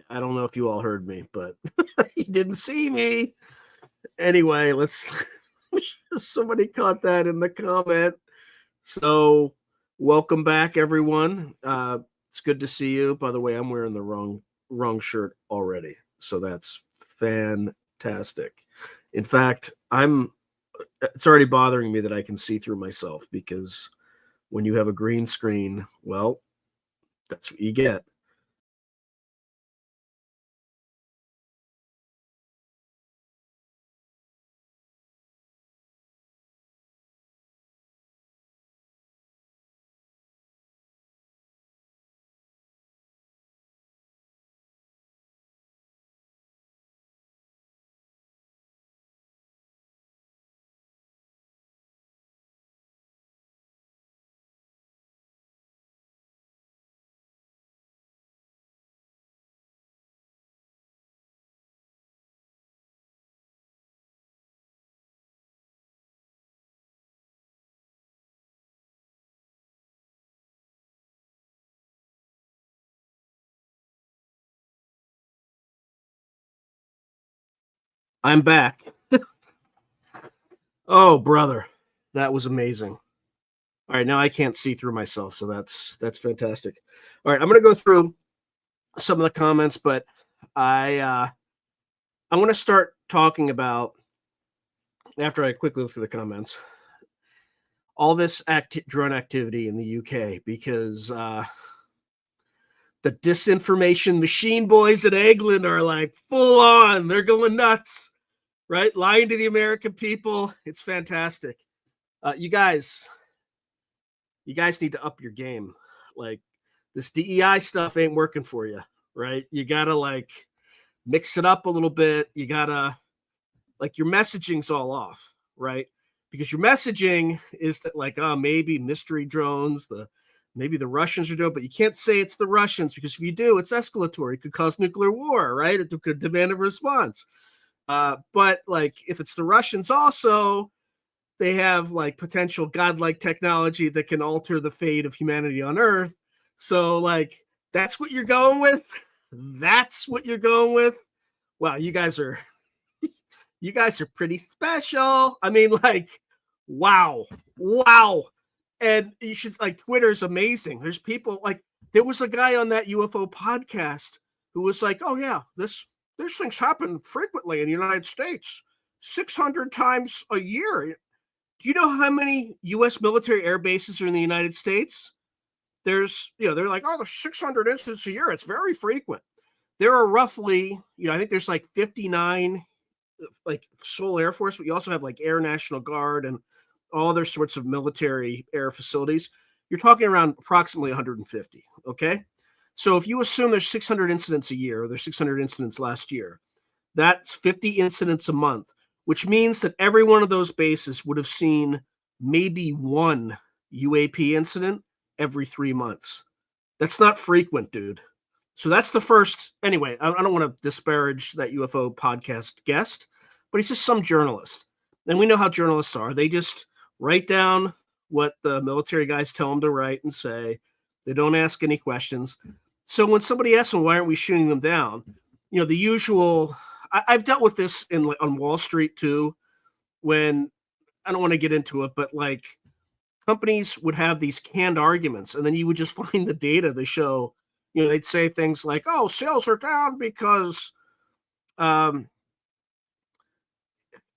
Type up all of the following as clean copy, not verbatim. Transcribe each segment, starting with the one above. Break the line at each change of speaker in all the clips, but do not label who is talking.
I don't know if you all heard me, but you didn't see me. Anyway, let's somebody caught that in the comment. So, welcome back, everyone. It's good to see you. By the way, I'm wearing the wrong shirt already, so that's fantastic. In fact, it's already bothering me that I can see through myself because when you have a green screen, well, that's what you get. I'm back. Oh, brother, that was amazing. All right, now I can't see through myself, so that's fantastic. All right, I'm going to go through some of the comments, but I want to start talking about after I quickly look through the comments all this drone activity in the UK because the disinformation machine boys at England are like full on. They're going nuts, right? Lying to the American people. It's fantastic. You guys need to up your game. Like this DEI stuff ain't working for you, right? You gotta like mix it up a little bit. You gotta like your messaging's all off, right? Because your messaging is that like, maybe mystery drones, maybe the Russians are doing, but you can't say it's the Russians because if you do, it's escalatory. It could cause nuclear war, right? It could demand a response. But like if it's the Russians also, they have like potential godlike technology that can alter the fate of humanity on Earth. So like that's what you're going with. That's what you're going with. Wow, you guys are pretty special. I mean, like, wow. And you should like Twitter's amazing. There's people like there was a guy on that UFO podcast who was like, "Oh yeah, this things happen frequently in the United States, 600 times a year." Do you know how many U.S. military air bases are in the United States? They're like, oh, there's 600 incidents a year. It's very frequent. There are roughly, I think there's like 59 like Seoul Air Force, but you also have like Air National Guard and all other sorts of military air facilities. You're talking around approximately 150. Okay. So if you assume there's 600 incidents a year, or there's 600 incidents last year, that's 50 incidents a month, which means that every one of those bases would have seen maybe one UAP incident every 3 months. That's not frequent, dude. So that's the first. Anyway, I don't want to disparage that UFO podcast guest, but he's just some journalist. And we know how journalists are. They just write down what the military guys tell them to write and say. They don't ask any questions. So when somebody asks them, why aren't we shooting them down? The usual. I've dealt with this on Wall Street too, when I don't want to get into it, but like companies would have these canned arguments, and then you would just find the data to show, they'd say things like, oh, sales are down because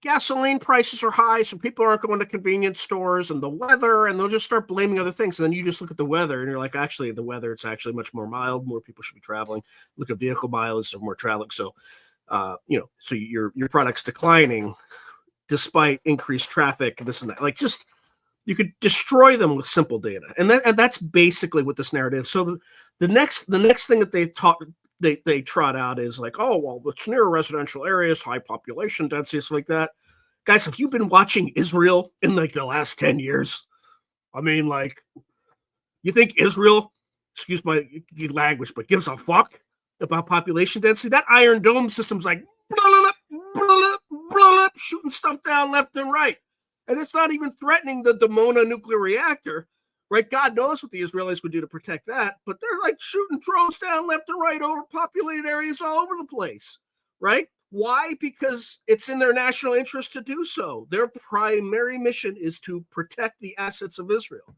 gasoline prices are high, so people aren't going to convenience stores, and the weather, and they'll just start blaming other things. And then you just look at the weather, and you're like, actually, the weather, it's actually much more mild. More people should be traveling. Look at vehicle mileage, so more traveling. So, so your product's declining despite increased traffic, this and that. Like, just you could destroy them with simple data, and that's basically what this narrative. So the next thing that they trot out is like, oh, well, it's near residential areas, high population density, stuff like that. Guys, have you been watching Israel in like the last 10 years? I mean, like, you think Israel, excuse my language, but gives a fuck about population density? That Iron Dome system's like shooting stuff down left and right. And it's not even threatening the Dimona nuclear reactor, right? God knows what the Israelis would do to protect that, but they're like shooting drones down left and right over populated areas all over the place, right? Why? Because it's in their national interest to do so. Their primary mission is to protect the assets of Israel.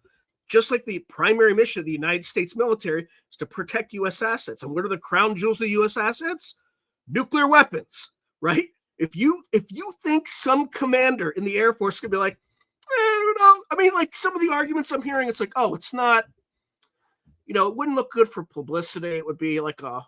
Just like the primary mission of the United States military is to protect U.S. assets. And what are the crown jewels of U.S. assets? Nuclear weapons, right? If you think some commander in the Air Force could be like, I mean, like some of the arguments I'm hearing, it's like, oh, it's not, it wouldn't look good for publicity. It would be like a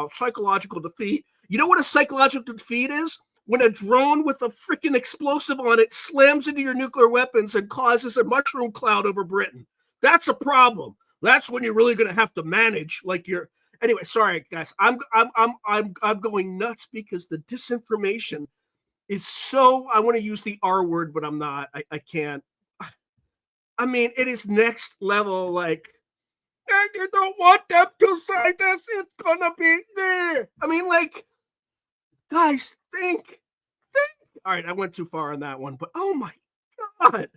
psychological defeat. You know what a psychological defeat is? When a drone with a freaking explosive on it slams into your nuclear weapons and causes a mushroom cloud over Britain. That's a problem. That's when you're really going to have to manage Anyway, sorry guys. I'm going nuts because the disinformation is so, I want to use the R word, but I'm not. I can't. I mean, it is next level. Like, you don't want them to say this. It's gonna be there. I mean, like, guys, think. All right, I went too far on that one, but oh my God,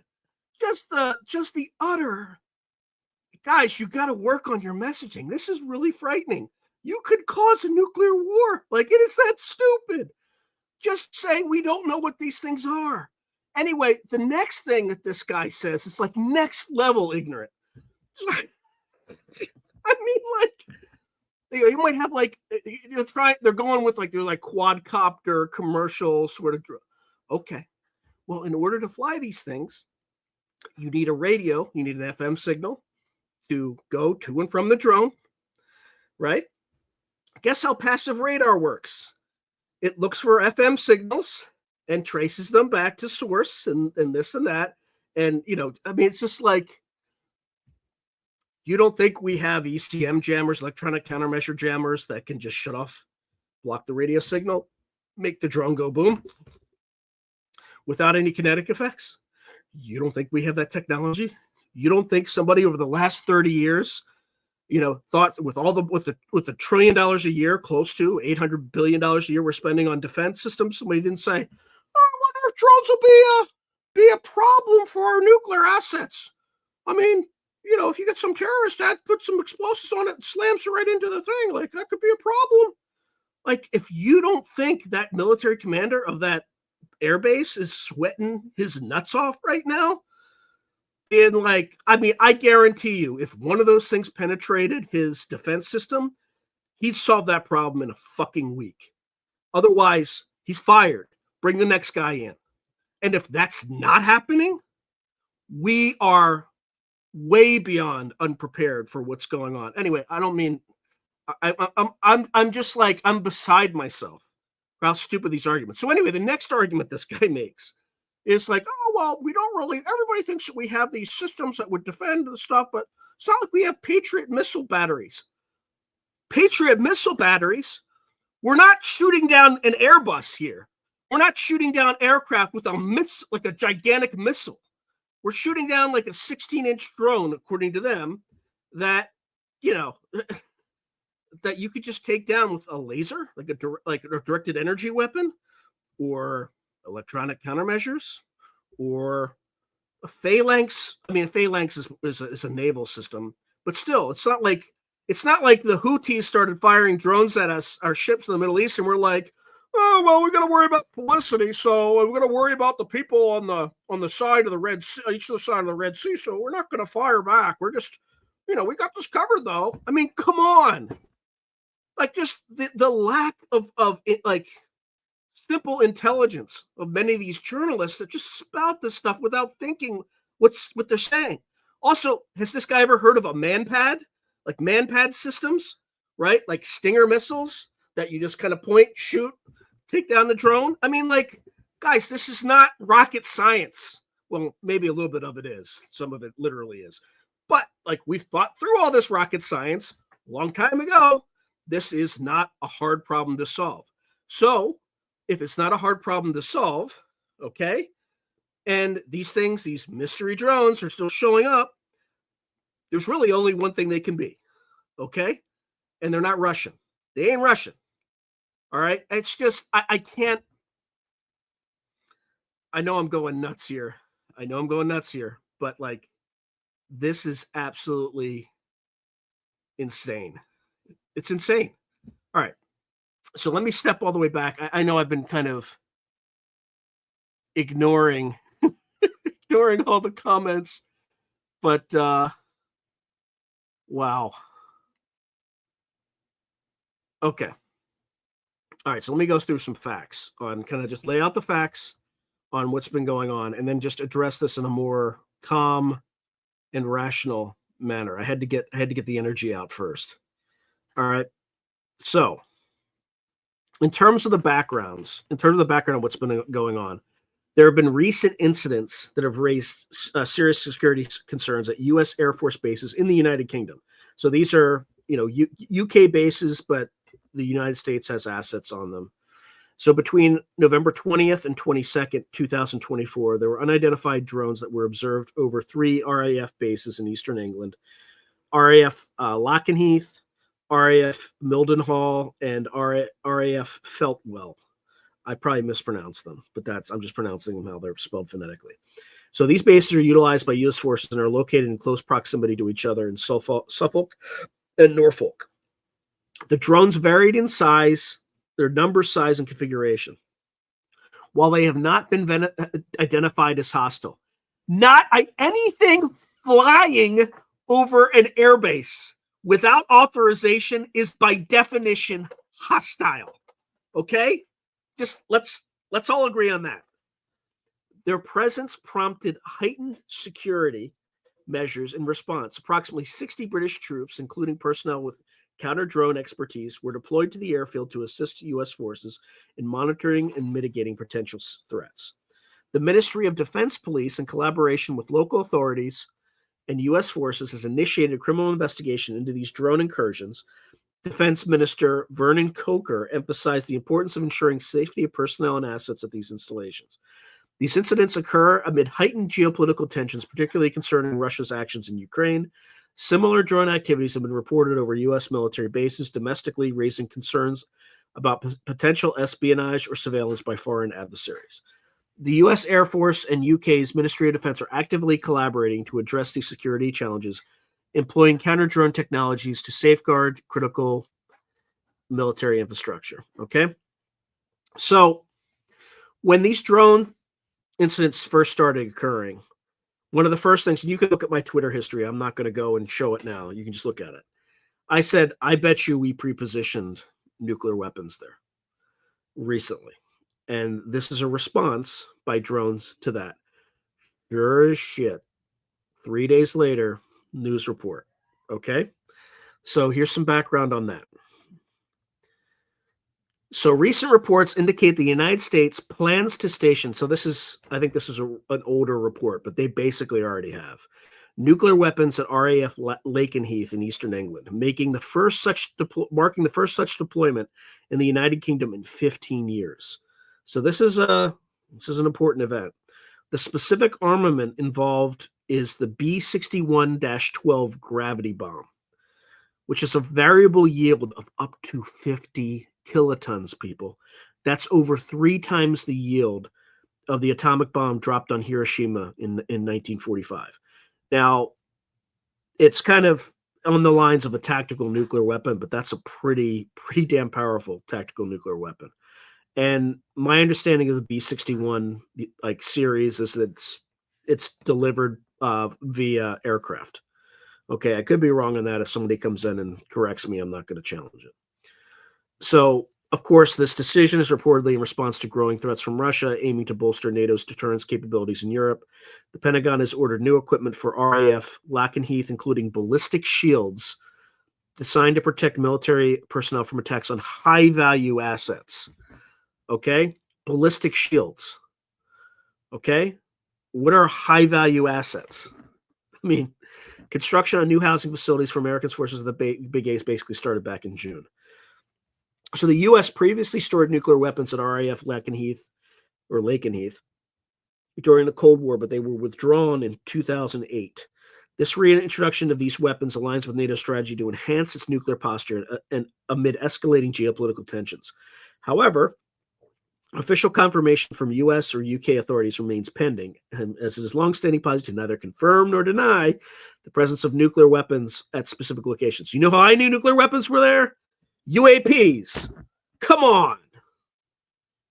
just the utter. Guys, you got to work on your messaging. This is really frightening. You could cause a nuclear war. Like, it is that stupid. Just say we don't know what these things are. Anyway, the next thing that this guy says is like next level ignorant. I mean, like, you might have like, they're going with like, they're like quadcopter commercial sort of. Okay. Well, in order to fly these things, you need a radio, you need an FM signal to go to and from the drone, right? Guess how passive radar works? It looks for FM signals and traces them back to source and this and that. And, I mean, it's just like, you don't think we have ECM jammers, electronic countermeasure jammers that can just shut off, block the radio signal, make the drone go boom without any kinetic effects? You don't think we have that technology? You don't think somebody over the last 30 years, thought with the $1 trillion a year, close to $800 billion a year we're spending on defense systems, somebody didn't say, I wonder if drones will be a problem for our nuclear assets. I mean, if you get some terrorist that put some explosives on it and slams it right into the thing, like that could be a problem. Like, if you don't think that military commander of that airbase is sweating his nuts off right now, and like, I mean, I guarantee you, if one of those things penetrated his defense system, he'd solve that problem in a fucking week. Otherwise, he's fired. Bring the next guy in. And if that's not happening, we are way beyond unprepared for what's going on. Anyway, I don't mean, I'm just like, I'm beside myself for how stupid these arguments. So anyway, the next argument this guy makes is like, oh, well, we don't really, everybody thinks that we have these systems that would defend the stuff, but it's not like we have Patriot missile batteries. Patriot missile batteries? We're not shooting down an Airbus here. We're not shooting down aircraft with like a gigantic missile. We're shooting down like a 16-inch drone, according to them, that, that you could just take down with a laser, like a directed energy weapon, or electronic countermeasures, or a phalanx. I mean, a phalanx is a naval system, but still, it's not like the Houthis started firing drones at us, our ships in the Middle East, and we're like, oh, well, we're going to worry about publicity, so we're going to worry about the people on the side of the Red Sea, each of the side of the Red Sea, so we're not going to fire back. We're just, we got this covered, though. I mean, come on. Like, just the lack of like, simple intelligence of many of these journalists that just spout this stuff without thinking what they're saying. Also, has this guy ever heard of a manpad? Like manpad systems, right? Like Stinger missiles that you just kind of point, shoot, take down the drone. I mean, like, guys, this is not rocket science. Well, maybe a little bit of it is. Some of it literally is. But like, we've thought through all this rocket science a long time ago. This is not a hard problem to solve. So if it's not a hard problem to solve, okay, and these mystery drones are still showing up, there's really only one thing they can be, okay? And they're not Russian. They ain't Russian. All right? It's just, I can't. I know I'm going nuts here. But like, This is absolutely insane. It's insane. All right. So let me step all the way back. I know I've been kind of ignoring all the comments, but wow. Okay. All right. So let me go through some facts on kind of just lay out the facts on what's been going on and then just address this in a more calm and rational manner. I had to get the energy out first. All right. So, in terms of the background of what's been going on, there have been recent incidents that have raised serious security concerns at U.S. Air Force bases in the United Kingdom. So these are, UK bases, but the United States has assets on them. So between November 20th and 22nd, 2024, there were unidentified drones that were observed over 3 RAF bases in eastern England: RAF Lakenheath, RAF Mildenhall, and RAF Feltwell. I probably mispronounced them, but I'm just pronouncing them how they're spelled phonetically. So these bases are utilized by U.S. forces and are located in close proximity to each other in Suffolk and Norfolk. The drones varied in size, their number, size, and configuration. While they have not been identified as hostile, not anything flying over an airbase without authorization is by definition hostile. Okay? Just let's all agree on that. Their presence prompted heightened security measures in response. Approximately 60 British troops, including personnel with counter-drone expertise, were deployed to the airfield to assist U.S. forces in monitoring and mitigating potential threats. The Ministry of Defense Police, in collaboration with local authorities and U.S. forces, has initiated a criminal investigation into these drone incursions. Defense Minister Vernon Coker emphasized the importance of ensuring safety of personnel and assets at these installations. These incidents occur amid heightened geopolitical tensions, particularly concerning Russia's actions in Ukraine. Similar drone activities have been reported over U.S. military bases domestically, raising concerns about potential espionage or surveillance by foreign adversaries. The U.S. Air Force and UK's Ministry of Defense are actively collaborating to address these security challenges, employing counter-drone technologies to safeguard critical military infrastructure. Okay? So, when these drone incidents first started occurring, one of the first things, and you can look at my Twitter history, I'm not going to go and show it now, you can just look at it. I said, I bet you we pre-positioned nuclear weapons there recently. And this is a response by drones to that. Sure as shit. 3 days later, news report. Okay? So here's some background on that. So recent reports indicate the United States plans to station, so I think this is an older report, but they basically already have nuclear weapons at RAF Lakenheath in eastern England, marking the first such deployment in the United Kingdom in 15 years. So this is an important event. The specific armament involved is the B-61-12 gravity bomb, which is a variable yield of up to 50 kilotons, people. That's over 3 times the yield of the atomic bomb dropped on Hiroshima in 1945. Now, it's kind of on the lines of a tactical nuclear weapon, but that's a pretty damn powerful tactical nuclear weapon. And my understanding of the B-61 series is that it's delivered via aircraft. Okay, I could be wrong on that. If somebody comes in and corrects me, I'm not going to challenge it. So, of course, this decision is reportedly in response to growing threats from Russia, aiming to bolster NATO's deterrence capabilities in Europe. The Pentagon has ordered new equipment for RAF Lakenheath, including ballistic shields designed to protect military personnel from attacks on high-value assets. Okay? Ballistic shields. Okay? What are high-value assets? I mean, construction on new housing facilities for American forces of the Big A's basically started back in June. So the U.S. previously stored nuclear weapons at RAF Lakenheath during the Cold War, but they were withdrawn in 2008. This reintroduction of these weapons aligns with NATO's strategy to enhance its nuclear posture and amid escalating geopolitical tensions. However, Official confirmation from U.S. or U.K. authorities remains pending, and as it is longstanding policy to neither confirm nor deny the presence of nuclear weapons at specific locations. You know how I knew nuclear weapons were there? UAPs. Come on.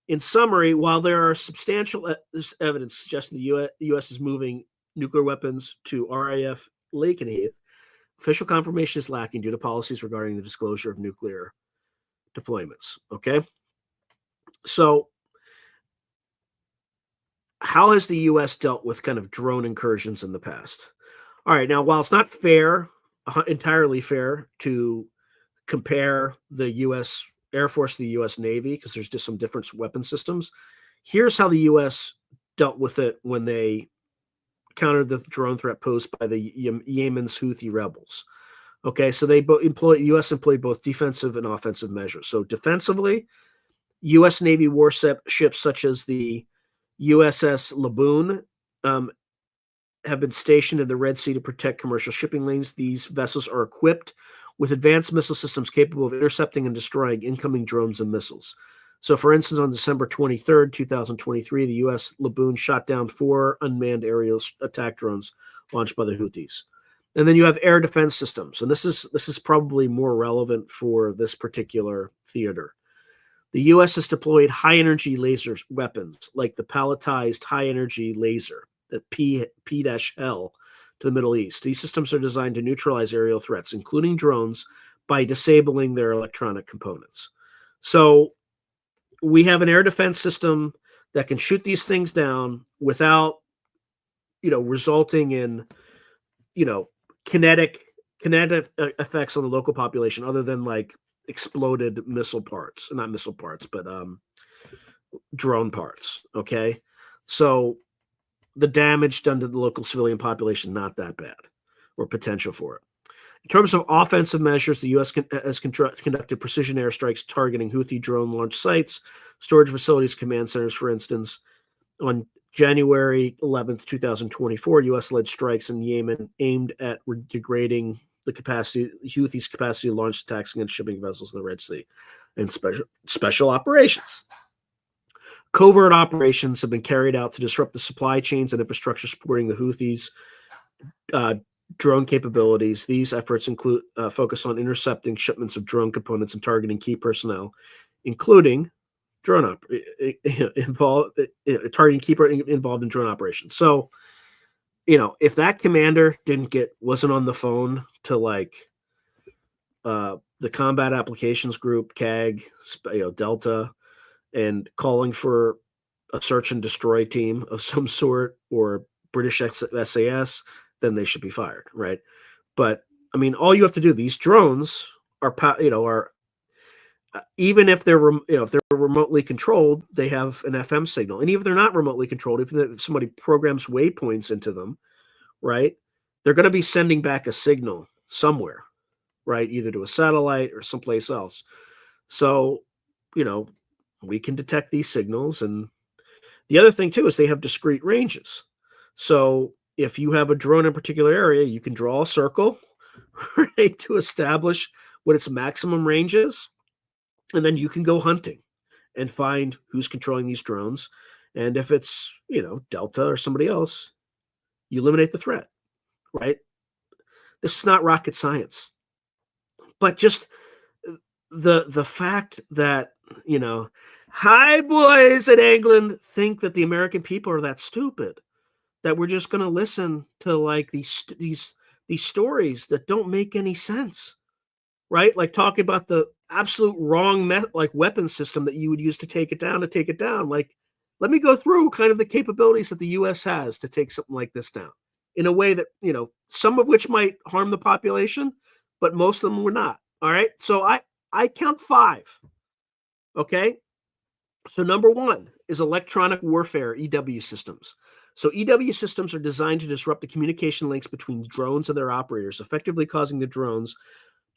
In summary, while there are substantial evidence suggesting the U.S. is moving nuclear weapons to RAF Lakenheath, official confirmation is lacking due to policies regarding the disclosure of nuclear deployments. Okay? So, how has the U.S. dealt with kind of drone incursions in the past? All right, now, while it's not fair, entirely fair, to compare the U.S. Air Force to the U.S. Navy, because there's just some different weapon systems, here's how the U.S. dealt with it when they countered the drone threat posed by the Yemen's Houthi rebels. Okay, so they U.S. employed both defensive and offensive measures. So defensively, U.S. Navy warships such as the USS Laboon have been stationed in the Red Sea to protect commercial shipping lanes. These vessels are equipped with advanced missile systems capable of intercepting and destroying incoming drones and missiles. So, for instance, on December 23rd, 2023, the U.S. Laboon shot down 4 unmanned aerial attack drones launched by the Houthis. And then you have air defense systems, and this is probably more relevant for this particular theater. The U.S. has deployed high-energy laser weapons like the palletized high-energy laser, the P-L, to the Middle East. These systems are designed to neutralize aerial threats, including drones, by disabling their electronic components. So we have an air defense system that can shoot these things down without, resulting in, kinetic effects on the local population, other than like exploded not missile parts, but drone parts. Okay, so the damage done to the local civilian population not that bad, or potential for it. In terms of offensive measures, the U.S. has conducted precision airstrikes targeting Houthi drone launch sites, storage facilities, command centers. For instance, on January 11th, 2024, U.S.-led strikes in Yemen aimed at degrading the Houthis' capacity to launch attacks against shipping vessels in the Red Sea, and special operations. Covert operations have been carried out to disrupt the supply chains and infrastructure supporting the Houthis' drone capabilities. These efforts include focus on intercepting shipments of drone components and targeting key personnel, including involved in drone operations. So, if that commander wasn't on the phone to the Combat Applications Group, CAG, Delta, and calling for a search and destroy team of some sort, or British SAS, then they should be fired, right? But I mean, all you have to do, these drones are even if they're remotely controlled, they have an FM signal, and even if they're not remotely controlled, if somebody programs waypoints into them, right, they're going to be sending back a signal somewhere, right, either to a satellite or someplace else. So, we can detect these signals, and the other thing too is they have discrete ranges. So if you have a drone in a particular area, you can draw a circle, right, to establish what its maximum range is. And then you can go hunting and find who's controlling these drones. And if it's, Delta or somebody else, you eliminate the threat, right? This is not rocket science. But just the fact that, high boys in England think that the American people are that stupid, that we're just going to listen to these stories that don't make any sense, right? Like talking about the absolute wrong weapon system that you would use to take it down. Like, let me go through kind of the capabilities that the U.S. has to take something like this down in a way that, some of which might harm the population, but most of them were not. All right. So I count 5. Okay. So number 1 is electronic warfare, EW systems. So EW systems are designed to disrupt the communication links between drones and their operators, effectively causing the drones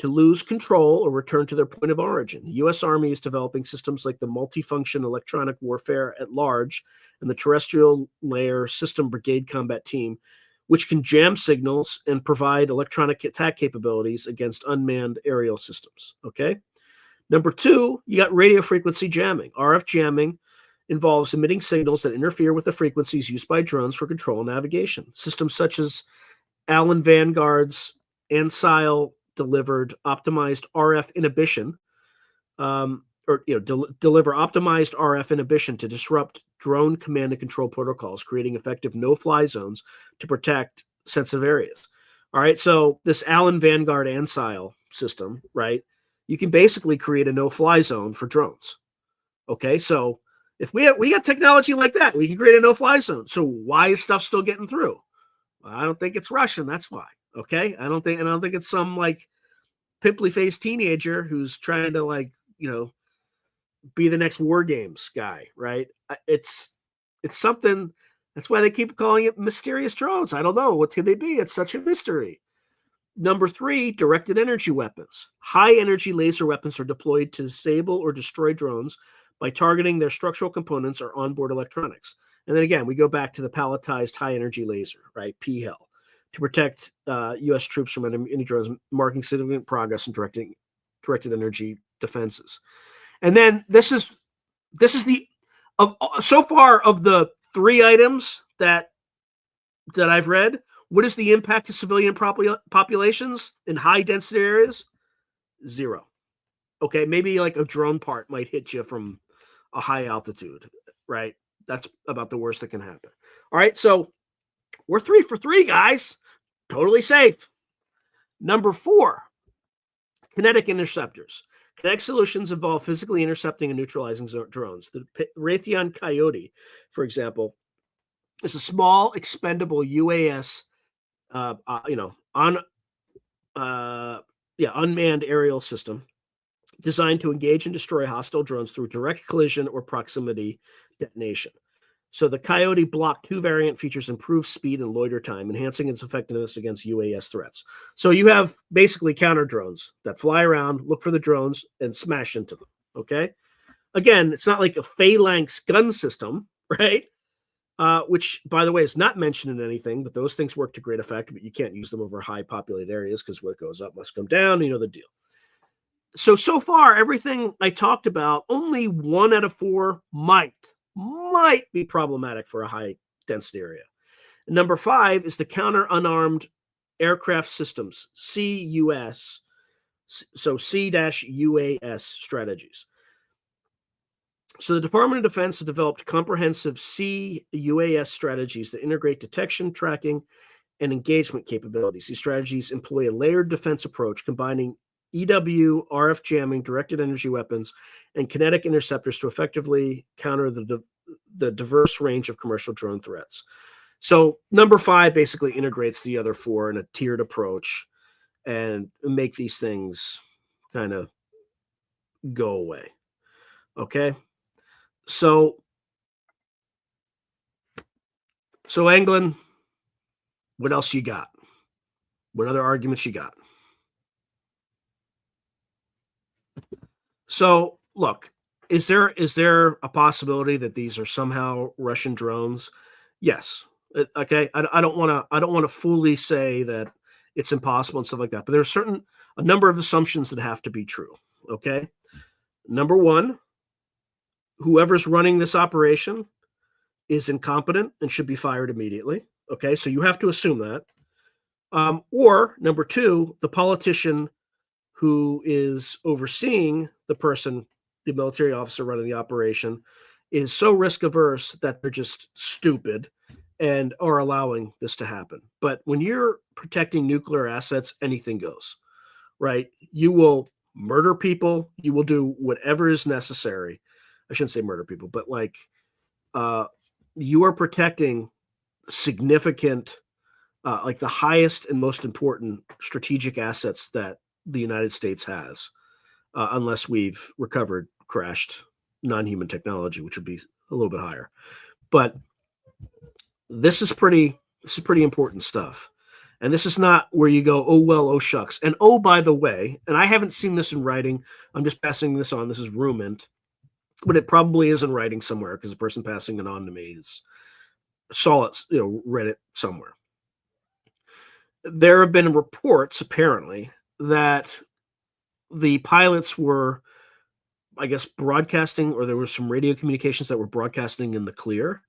to lose control or return to their point of origin. The U.S. Army is developing systems like the multifunction electronic warfare at large and the terrestrial layer system brigade combat team, which can jam signals and provide electronic attack capabilities against unmanned aerial systems. Okay. Number 2, you got radio frequency jamming. RF jamming involves emitting signals that interfere with the frequencies used by drones for control and navigation. Systems such as Allen Vanguard's Ancile delivered optimized RF inhibition, deliver optimized RF inhibition to disrupt drone command and control protocols, creating effective no-fly zones to protect sensitive areas. All right, so this Allen Vanguard Ancile system, right? You can basically create a no-fly zone for drones. Okay, so if we got technology like that, we can create a no-fly zone. So why is stuff still getting through? I don't think it's Russian. That's why. Okay, I don't think it's some like pimply-faced teenager who's trying to like be the next War Games guy, right? It's something. That's why they keep calling it mysterious drones. I don't know. What could they be? It's such a mystery. Number 3, directed energy weapons. High energy laser weapons are deployed to disable or destroy drones by targeting their structural components or onboard electronics. And then again, we go back to the palletized high energy laser, right? PHEL, to protect U.S. troops from enemy drones, marking significant progress in directed energy defenses. And then this is the so far of the 3 items that I've read. What is the impact to civilian populations in high density areas? 0. Okay, maybe like a drone part might hit you from a high altitude, right? That's about the worst that can happen. All right, so we're 3 for 3, guys. Totally safe. Number 4, kinetic interceptors. Kinetic solutions involve physically intercepting and neutralizing drones. The Raytheon Coyote, for example, is a small expendable UAS, unmanned aerial system designed to engage and destroy hostile drones through direct collision or proximity detonation. So the Coyote Block 2 variant features improved speed and loiter time, enhancing its effectiveness against UAS threats. So you have basically counter drones that fly around, look for the drones, and smash into them, okay? Again, it's not like a phalanx gun system, right? Which, by the way, is not mentioned in anything, but those things work to great effect, but you can't use them over high populated areas because what goes up must come down. You know the deal. So far, everything I talked about, only 1 out of 4 might be problematic for a high density area. Number 5 is the counter unarmed aircraft systems, CUS. So C-UAS strategies. So the Department of Defense has developed comprehensive CUAS strategies that integrate detection, tracking, and engagement capabilities. These strategies employ a layered defense approach combining EW, RF jamming, directed energy weapons, and kinetic interceptors to effectively counter the diverse range of commercial drone threats. So number 5 basically integrates the other 4 in a tiered approach and make these things kind of go away. Okay? So Anglin, what else you got? What other arguments you got? So look, is there a possibility that these are somehow Russian drones? Yes. Okay. I don't want to fully say that it's impossible and stuff like that, but there's a number of assumptions that have to be true. Okay. Number 1, whoever's running this operation is incompetent and should be fired immediately. Okay. So you have to assume that. Or number 2, the politician who is overseeing the military officer running the operation, is so risk averse that they're just stupid and are allowing this to happen. But when you're protecting nuclear assets, anything goes, right? You will murder people. You will do whatever is necessary. I shouldn't say murder people, but like you are protecting significant, like the highest and most important strategic assets that the United States has, unless we've recovered crashed non-human technology, which would be a little bit higher. But this is pretty important stuff. And this is not where you go, oh, well, oh, shucks. And oh, by the way, and I haven't seen this in writing. I'm just passing this on. This is rumant, but it probably is in writing somewhere because the person passing it on to me saw it, read it somewhere. There have been reports, apparently, that the pilots were I guess, broadcasting, or there were some radio communications that were broadcasting in the clear.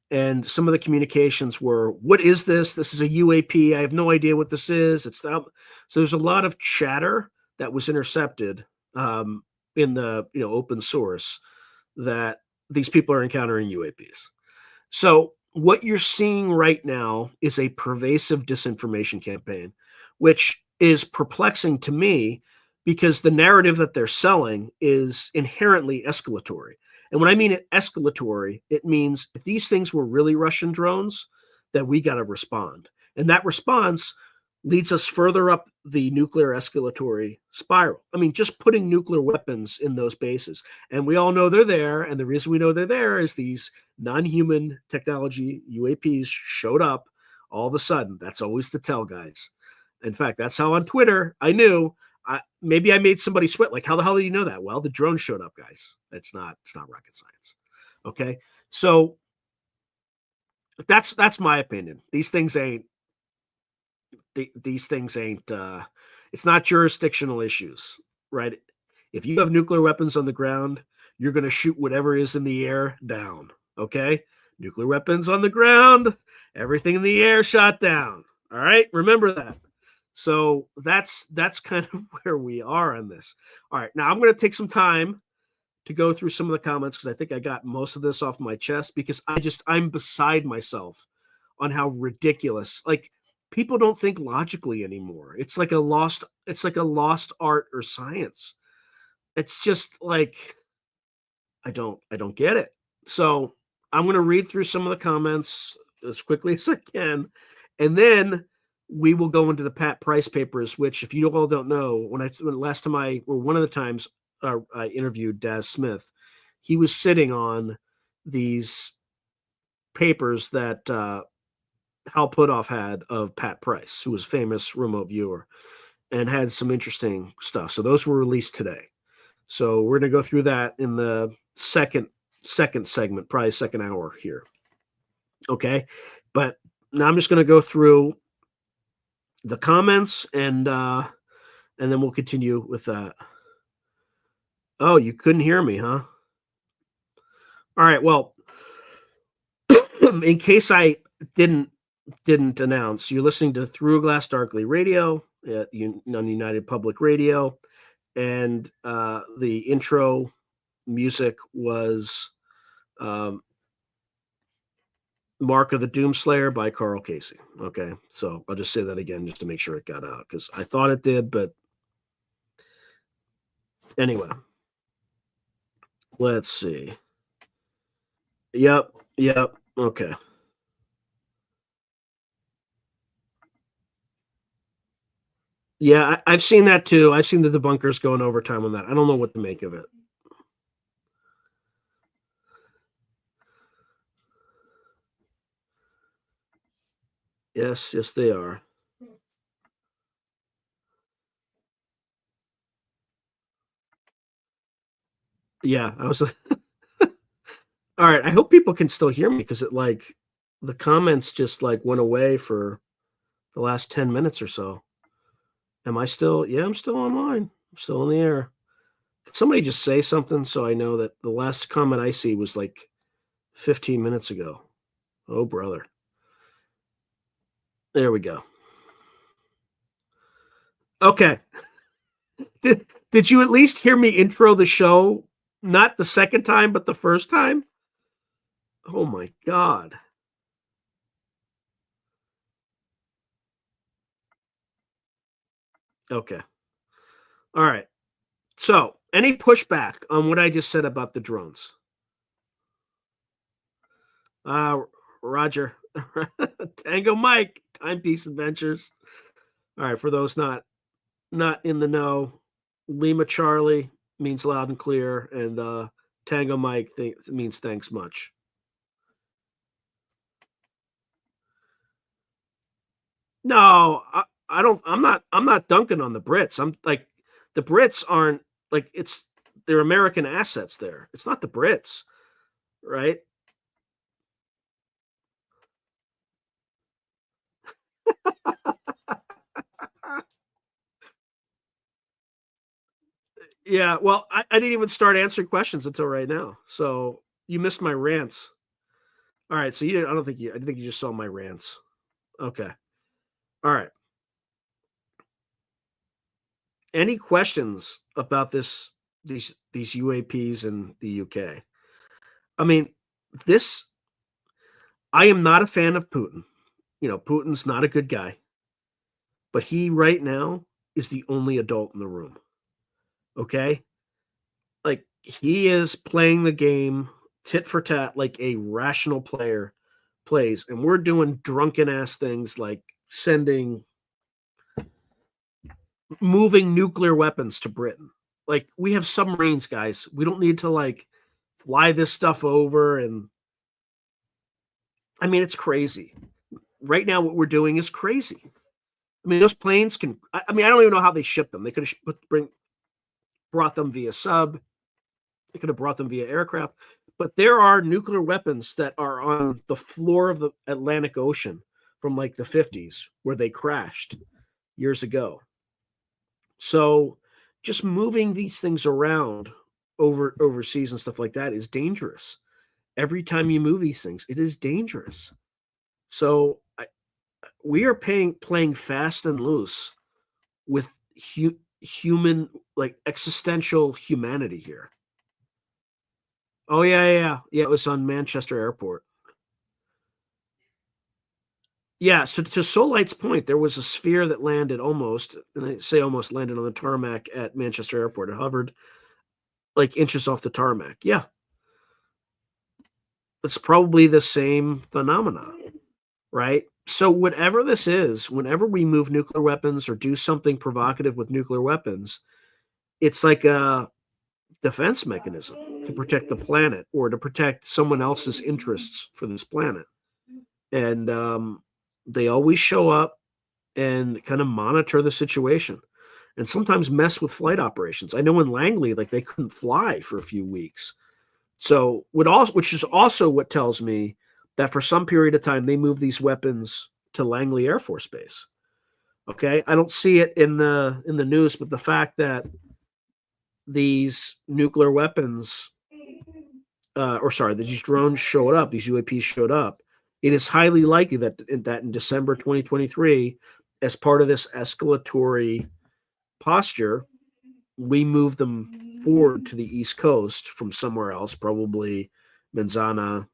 And some of the communications were, "What is this? This is a UAP. I have no idea what this is." So there's a lot of chatter that was intercepted in the open source that these people are encountering UAPs. So what you're seeing right now is a pervasive disinformation campaign, which is perplexing to me because the narrative that they're selling is inherently escalatory. And when I mean escalatory, it means if these things were really Russian drones, then we got to respond. And that response leads us further up the nuclear escalatory spiral. I mean, just putting nuclear weapons in those bases. And we all know they're there. And the reason we know they're there is these non-human technology UAPs showed up all of a sudden. That's always the tell, guys. In fact, that's how on Twitter I knew. Maybe I made somebody sweat. Like, how the hell do you know that? Well, the drone showed up, guys. It's not rocket science. Okay, so that's my opinion. These things ain't. These things ain't. It's not jurisdictional issues, right? If you have nuclear weapons on the ground, you're going to shoot whatever is in the air down. Okay, nuclear weapons on the ground, everything in the air shot down. All right, remember that. So that's kind of where we are on this. All right, now I'm going to take some time to go through some of the comments because I think I got most of this off my chest because I'm beside myself on how ridiculous. Like, people don't think logically anymore. It's like a lost art or science. It's just like I don't get it. So I'm going to read through some of the comments as quickly as I can, and then we will go into the Pat Price papers. Which, if you all don't know, one of the times I interviewed Daz Smith, he was sitting on these papers that Hal Puthoff had of Pat Price, who was a famous remote viewer, and had some interesting stuff. So those were released today. So we're going to go through that in the second segment, probably second hour here. Okay, but now I'm just going to go through the comments and then we'll continue with that. Oh, you couldn't hear me, huh? All right. Well, in case I didn't announce, you're listening to Through Glass Darkly Radio on United Public Radio, and the intro music was Mark of the Doomslayer by Karl Casey. Okay, so I'll just say that again just to make sure it got out because I thought it did, but anyway, let's see. Yep. Okay. Yeah, I've seen that too. I've seen the debunkers going overtime on that. I don't know what to make of it. Yes, they are. Yeah, I was. All right. I hope people can still hear me because the comments just went away for the last 10 minutes or so. Am I still? Yeah, I'm still online. I'm still in the air. Can somebody just say something so I know that the last comment I see was 15 minutes ago. Oh, brother. There we go. Okay. Did you at least hear me intro the show? Not the second time, but the first time? Oh my God. Okay. All right. So, any pushback on what I just said about the drones? Roger. Tango Mike, Timepiece Adventures. All right, for those not in the know, Lima Charlie means loud and clear, and Tango Mike means thanks much. No, I don't. I'm not dunking on the Brits. I'm like, the Brits aren't they're American assets there. It's not the Brits, right? Yeah, well, I didn't even start answering questions until right now. So you missed my rants. All right, so you didn't. I think you just saw my rants. Okay. All right. Any questions about these UAPs in the UK? I mean, this I am not a fan of Putin. Putin's not a good guy, but he right now is the only adult in the room. Okay? Like he is playing the game tit for tat like a rational player plays, and we're doing drunken ass things like moving nuclear weapons to Britain. Like we have submarines, guys. We don't need to like fly this stuff over. And I mean, it's crazy. Right now, what we're doing is crazy. I mean, those planes can. I mean, I don't even know how they ship them. They could have brought them via sub. They could have brought them via aircraft. But there are nuclear weapons that are on the floor of the Atlantic Ocean from like the 50s where they crashed years ago. So just moving these things around overseas and stuff like that is dangerous. Every time you move these things, it is dangerous. So we are playing fast and loose with human, like existential humanity here. Oh yeah. It was on Manchester Airport. Yeah, so to Solite's point, there was a sphere that landed almost, and I say almost landed on the tarmac at Manchester Airport. It hovered like inches off the tarmac. Yeah, it's probably the same phenomenon, right? So whatever this is, whenever we move nuclear weapons or do something provocative with nuclear weapons, it's like a defense mechanism to protect the planet or to protect someone else's interests for this planet. And they always show up and kind of monitor the situation and sometimes mess with flight operations. I know in Langley, like they couldn't fly for a few weeks. So which is also what tells me that for some period of time they moved these weapons to Langley Air Force Base. Okay, I don't see it in the news, but the fact that these nuclear weapons, or sorry, that these drones showed up, these UAPs showed up, it is highly likely that in December 2023, as part of this escalatory posture, we move them forward to the East Coast from somewhere else, probably Manzana,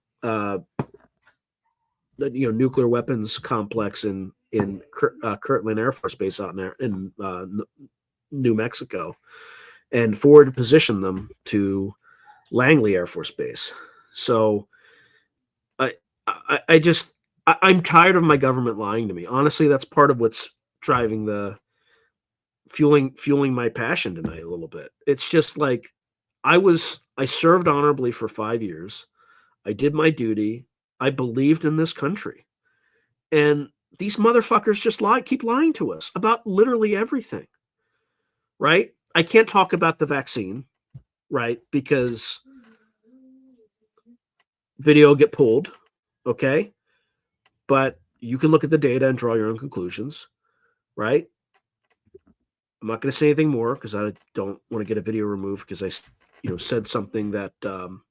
nuclear weapons complex in Kirtland Air Force Base out there in New Mexico, and forward position them to Langley Air Force Base. So I'm tired of my government lying to me. Honestly, that's part of what's driving the fueling my passion tonight a little bit. It's just like I served honorably for 5 years. I did my duty. I believed in this country. And these motherfuckers just keep lying to us about literally everything. Right? I can't talk about the vaccine, right? Because video get pulled, okay? But you can look at the data and draw your own conclusions, right? I'm not going to say anything more because I don't want to get a video removed because I, said something that the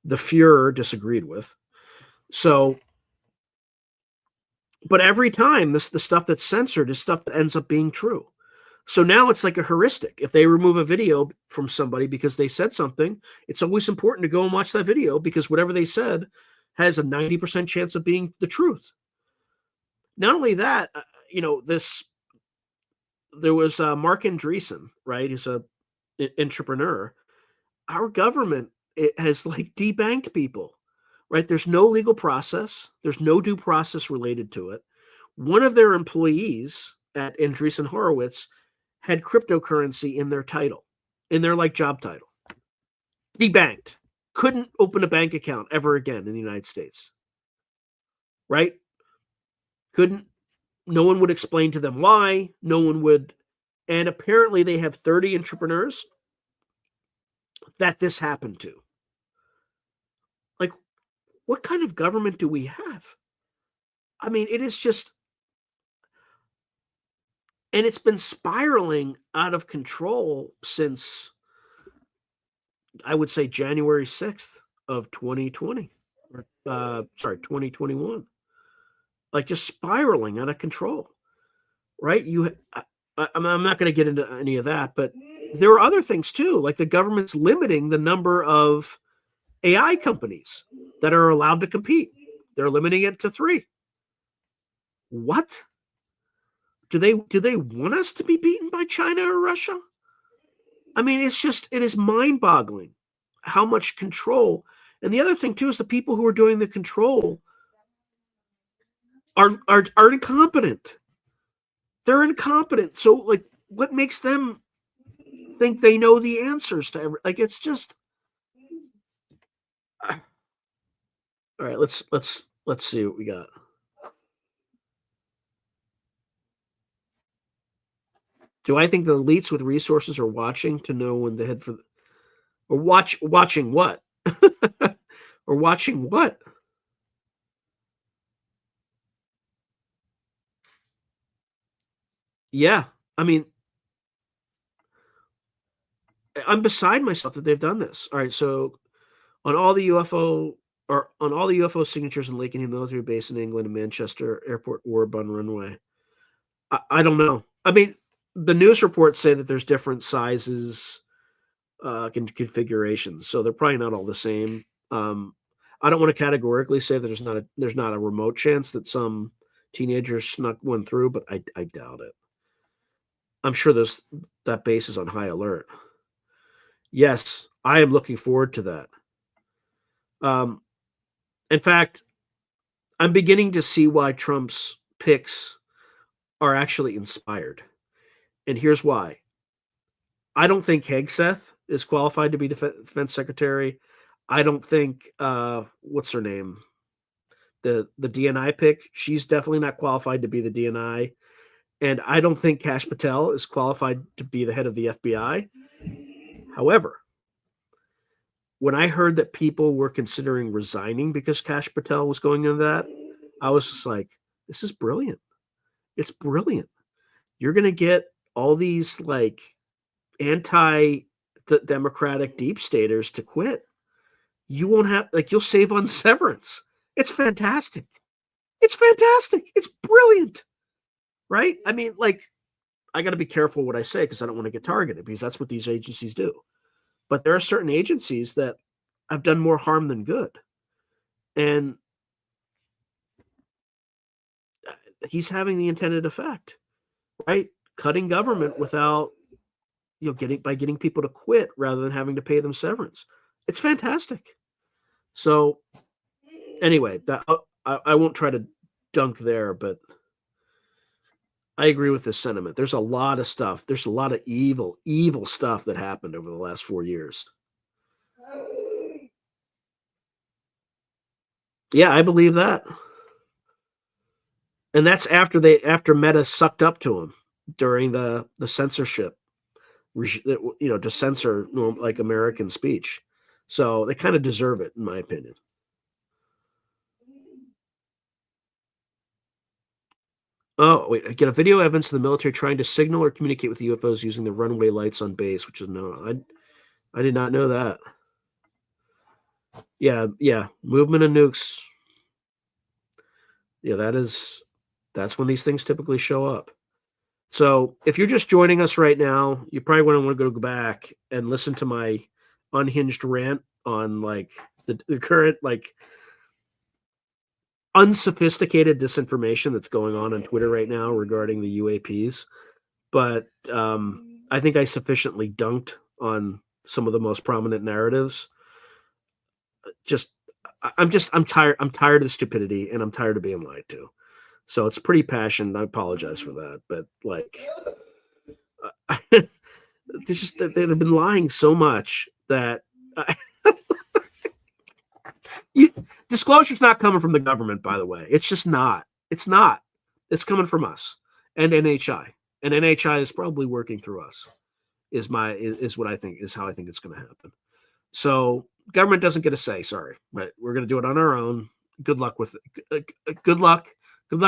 Fuhrer disagreed with. So, but every time the stuff that's censored is stuff that ends up being true. So now it's like a heuristic. If they remove a video from somebody because they said something, it's always important to go and watch that video because whatever they said has a 90% chance of being the truth. Not only that, there was Mark Andreessen, right? He's a entrepreneur. Our government has like debanked people, right? There's no legal process. There's no due process related to it. One of their employees at Andreessen Horowitz had cryptocurrency in their title, in their like job title. Debanked. Couldn't open a bank account ever again in the United States. Right? Couldn't. No one would explain to them why. No one would. And apparently they have 30 entrepreneurs that this happened to. Like, what kind of government do we have? I mean, it is just, and it's been spiraling out of control since I would say January 6th of 2020. 2021. Like just spiraling out of control, right? I'm not going to get into any of that, but there are other things too, like the government's limiting the number of AI companies that are allowed to compete. They're limiting it to 3. What? Do they want us to be beaten by China or Russia? I mean, it is mind-boggling how much control. And the other thing too is the people who are doing the control are incompetent. They're incompetent. So like what makes them think they know the answers to like it's just all right, let's see what we got. Do I think the elites with resources are watching to know when to head for or watching what? Or watching what? Yeah. I mean, I'm beside myself that they've done this. All right, so on all the UFO signatures in Lakenheath military base in England and Manchester Airport Warbun runway. I don't know. I mean, the news reports say that there's different sizes, configurations, so they're probably not all the same. I don't want to categorically say that there's not a remote chance that some teenagers snuck one through, but I doubt it. I'm sure that base is on high alert. Yes, I am looking forward to that. In fact, I'm beginning to see why Trump's picks are actually inspired. And here's why. I don't think Hegseth is qualified to be defense secretary. I don't think what's her name? The DNI pick, she's definitely not qualified to be the DNI. And I don't think Kash Patel is qualified to be the head of the FBI. However, when I heard that people were considering resigning because Kash Patel was going into that, I was just like, this is brilliant. It's brilliant. You're going to get all these like anti-democratic deep staters to quit. You won't have you'll save on severance. It's fantastic. It's fantastic. It's brilliant. Right? I mean, like, I got to be careful what I say because I don't want to get targeted because that's what these agencies do. But there are certain agencies that have done more harm than good. And he's having the intended effect, right? Cutting government without, getting people to quit rather than having to pay them severance. It's fantastic. So anyway, I won't try to dunk there, but I agree with this sentiment. There's a lot of stuff. There's a lot of evil stuff that happened over the last 4 years. Yeah, I believe that. And that's after Meta sucked up to him during the censorship, to censor like American speech. So they kind of deserve it, in my opinion. Oh, wait, I get a video evidence of the military trying to signal or communicate with the UFOs using the runway lights on base, which is I did not know that. Yeah, movement of nukes. Yeah, that's when these things typically show up. So if you're just joining us right now, you probably want to go back and listen to my unhinged rant on like the current like unsophisticated disinformation that's going on Twitter right now regarding the UAPs. But I think I sufficiently dunked on some of the most prominent narratives. I'm tired. I'm tired of the stupidity, and I'm tired of being lied to. So it's pretty passionate. I apologize for that, but like, they've been lying so much that disclosure's not coming from the government. By the way, it's just not. It's not. It's coming from us and NHI, and NHI is probably working through us. Is what I think is how I think it's going to happen. So government doesn't get a say. Sorry, but we're going to do it on our own. Good luck with it. Good luck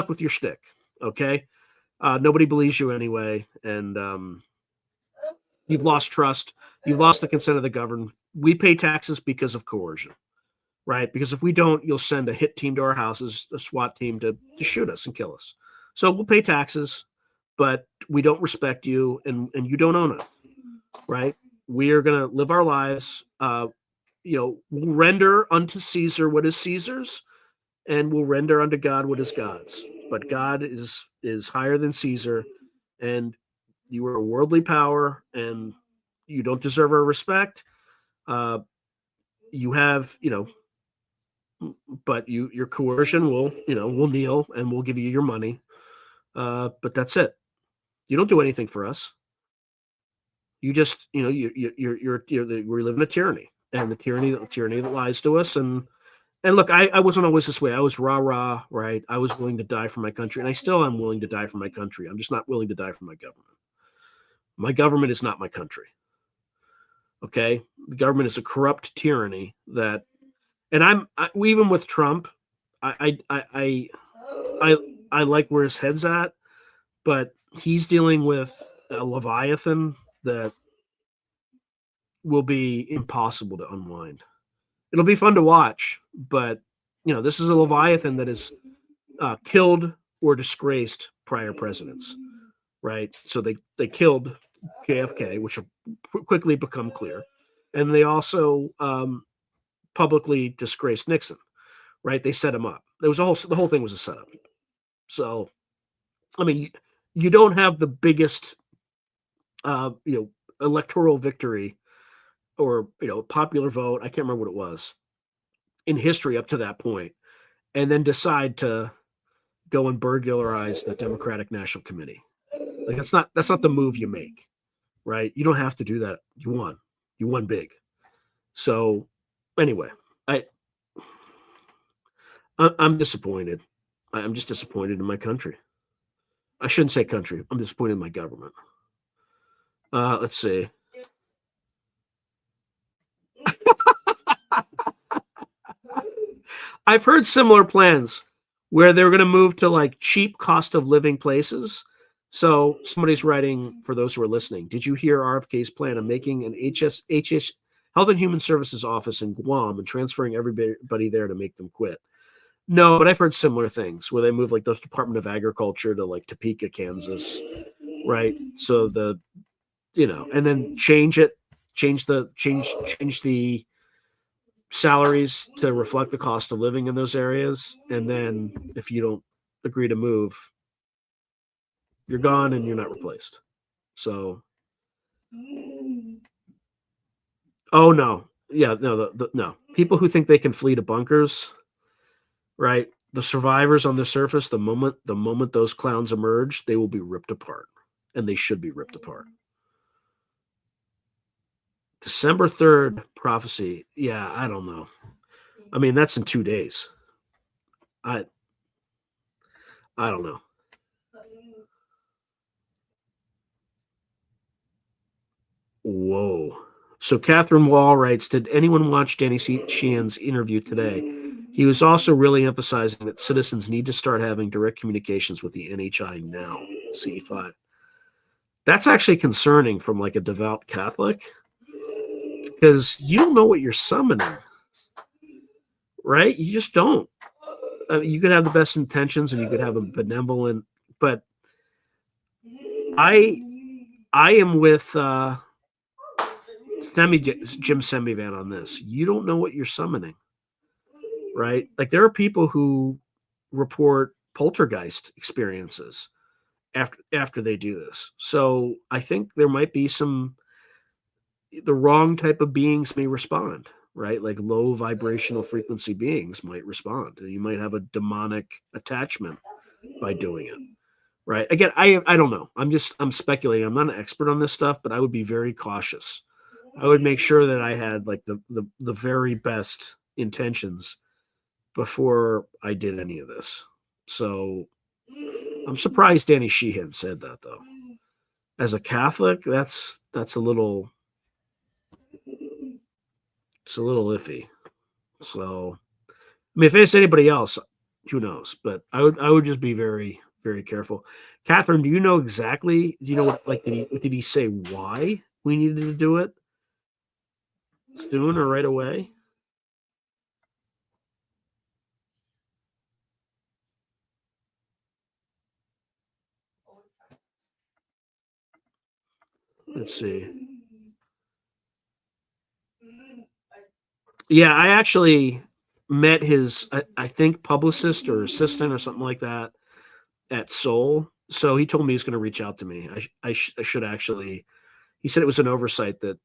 with your shtick. Okay. Nobody believes you anyway, and You've lost trust. You've lost the consent of the governed. We pay taxes because of coercion, right? Because if we don't, you'll send a hit team to our houses, a SWAT team to shoot us and kill us. So we'll pay taxes, but we don't respect you, and you don't own it, right? We are going to live our lives. We'll render unto Caesar what is Caesar's, and we'll render unto God what is God's. But God is higher than Caesar, and you are a worldly power, and you don't deserve our respect. You have, but your coercion will, we'll kneel and we'll give you your money. But that's it. You don't do anything for us. You just, we live in a tyranny, and the tyranny that lies to us. And look, I wasn't always this way. I was rah, right? I was willing to die for my country, and I still am willing to die for my country. I'm just not willing to die for my government. My government is not my country. Okay? The government is a corrupt tyranny that, and even with Trump, I like where his head's at, but he's dealing with a Leviathan that will be impossible to unwind. It'll be fun to watch, but this is a Leviathan that has killed or disgraced prior presidents, right? So they killed JFK, which will quickly become clear, and they also publicly disgraced Nixon, right? They set him up. The whole thing was a setup. So, I mean, you don't have the biggest, electoral victory or popular vote. I can't remember what it was in history up to that point, and then decide to go and burglarize the Democratic National Committee. Like that's not the move you make, right? You don't have to do that. You won big. So anyway, I'm disappointed. I'm just disappointed in my country. I shouldn't say country. I'm disappointed in my government. Let's see. I've heard similar plans where they're going to move to like cheap cost of living places. So somebody's writing, for those who are listening, did you hear RFK's plan of making an HS Health and Human Services office in Guam and transferring everybody there to make them quit? No, but I've heard similar things where they move like the Department of Agriculture to like Topeka, Kansas, right? So and then change the salaries to reflect the cost of living in those areas. And then if you don't agree to move, you're gone and you're not replaced. So, oh no, yeah, no, no. People who think they can flee to bunkers, right? The survivors on the surface, the moment those clowns emerge, they will be ripped apart, and they should be ripped apart. December 3rd prophecy. Yeah, I don't know. I mean, that's in 2 days. I don't know. Whoa. So Catherine Wall writes, did anyone watch Danny Sheehan's interview today? He was also really emphasizing that citizens need to start having direct communications with the NHI now, CE5. That's actually concerning from like a devout Catholic, because you don't know what you're summoning, right? You just don't. I mean, you could have the best intentions and you could have a benevolent, but I am with Jim Semivan on this. You don't know what you're summoning, right? Like there are people who report poltergeist experiences after they do this. So I think there might be the wrong type of beings may respond, right? Like low vibrational frequency beings might respond. You might have a demonic attachment by doing it, right? Again, I don't know. I'm speculating. I'm not an expert on this stuff, but I would be very cautious. I would make sure that I had like the very best intentions before I did any of this. So I'm surprised Danny Sheehan said that, though. As a Catholic, that's a little iffy. So, I mean, if it's anybody else, who knows? But I would just be very, very careful. Catherine, do you know exactly? Do you know what, like did he say why we needed to do it soon or right away. Let's see. Yeah, I actually met his, I think, publicist or assistant or something like that at Seoul. So he told me he's going to reach out to me. I should actually. He said it was an oversight that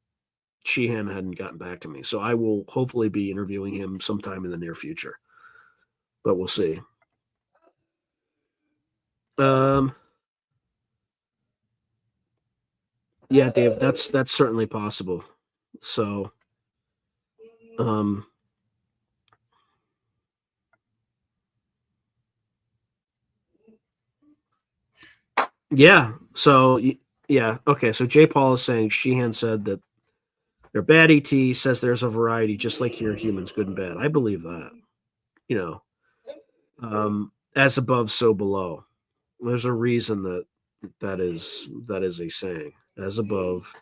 Sheehan hadn't gotten back to me. So I will hopefully be interviewing him sometime in the near future, but we'll see. Um, yeah, Dave, that's certainly possible. So, um, yeah. So, yeah. Okay. So J. Paul is saying Sheehan said that they're bad. ET says there's a variety, just like here, humans, good and bad. I believe that. You know, as above, so below. There's a reason that is a saying. As above,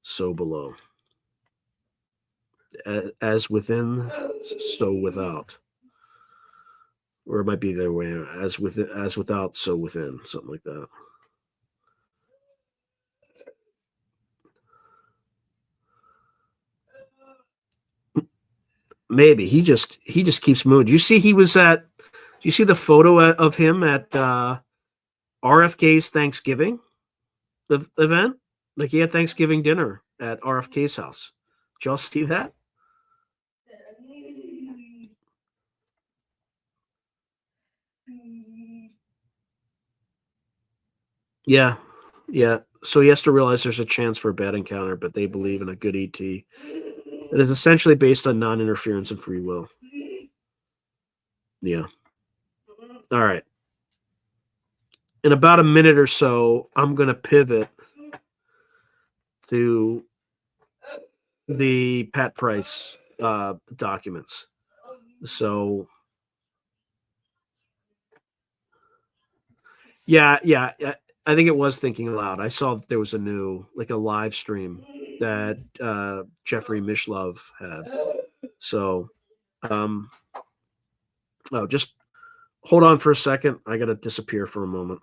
so below. As within, so without. Or it might be the other way. As within, as without, so within. Something like that. Maybe he just keeps moving. You see, he was at. Do you see the photo of him at RFK's Thanksgiving event? Like he had Thanksgiving dinner at RFK's house. Did y'all see that? Yeah, yeah. So he has to realize there's a chance for a bad encounter, but they believe in a good ET. It is essentially based on non-interference and free will. Yeah. All right. In about a minute or so, I'm going to pivot to the Pat Price documents. So, yeah. I think it was thinking aloud. I saw that there was a new, like a live stream that Jeffrey Mishlove had. So, oh, just hold on for a second. I got to disappear for a moment.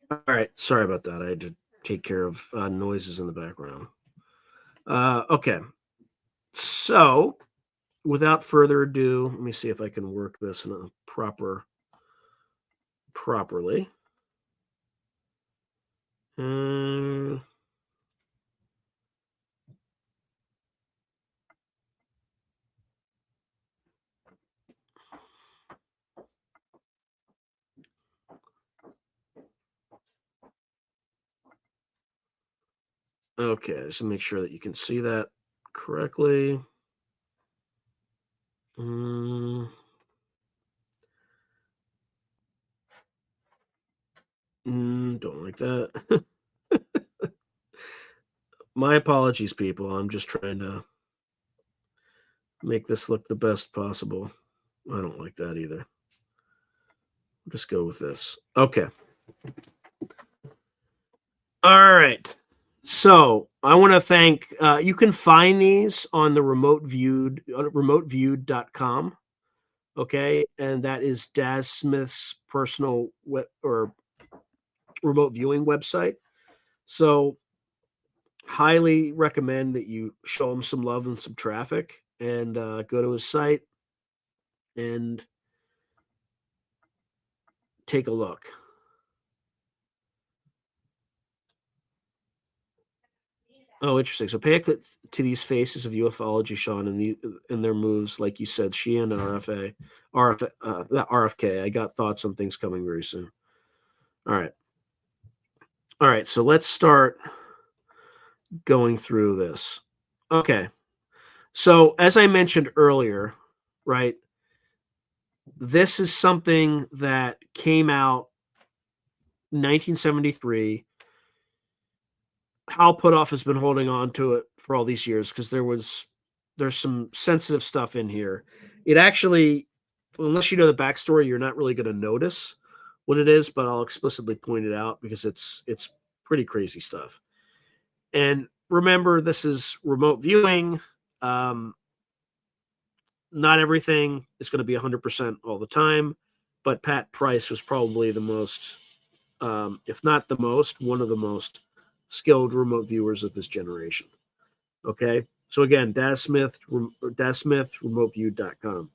All right. Sorry about that. I had to take care of noises in the background. Okay. So, without further ado, let me see if I can work this in a properly. Okay, just to make sure that you can see that correctly. Don't like that. My apologies, people. I'm just trying to make this look the best possible. I don't like that either. Just go with this. Okay. All right. So I want to thank. You can find these on the remoteviewed.com. Okay, and that is Daz Smith's personal or remote viewing website. So highly recommend that you show him some love and some traffic and go to his site and take a look. Oh, interesting. So pay to these faces of ufology, Sean, and their moves, like you said, Sheehan and RFK. I got thoughts on things coming very soon. All right. So let's start going through this. Okay. So as I mentioned earlier, right, this is something that came out 1973. Hal Puthoff has been holding on to it for all these years because there's some sensitive stuff in here. It actually, unless you know the backstory, you're not really going to notice what it is, but I'll explicitly point it out because it's pretty crazy stuff. And remember, this is remote viewing. Not everything is going to be 100% all the time, but Pat Price was probably the most, if not the most, one of the most skilled remote viewers of this generation. Okay, so again, Daz Smith, remoteview.com.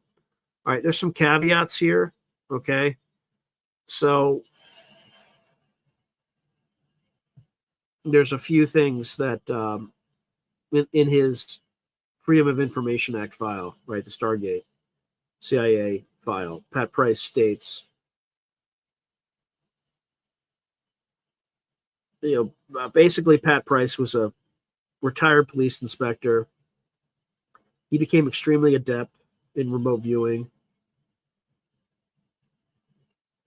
All right, there's some caveats here. Okay, so there's a few things that in his Freedom of Information Act file, right, the Stargate CIA file, Pat Price states, basically Pat Price was a retired police inspector. He became extremely adept in remote viewing,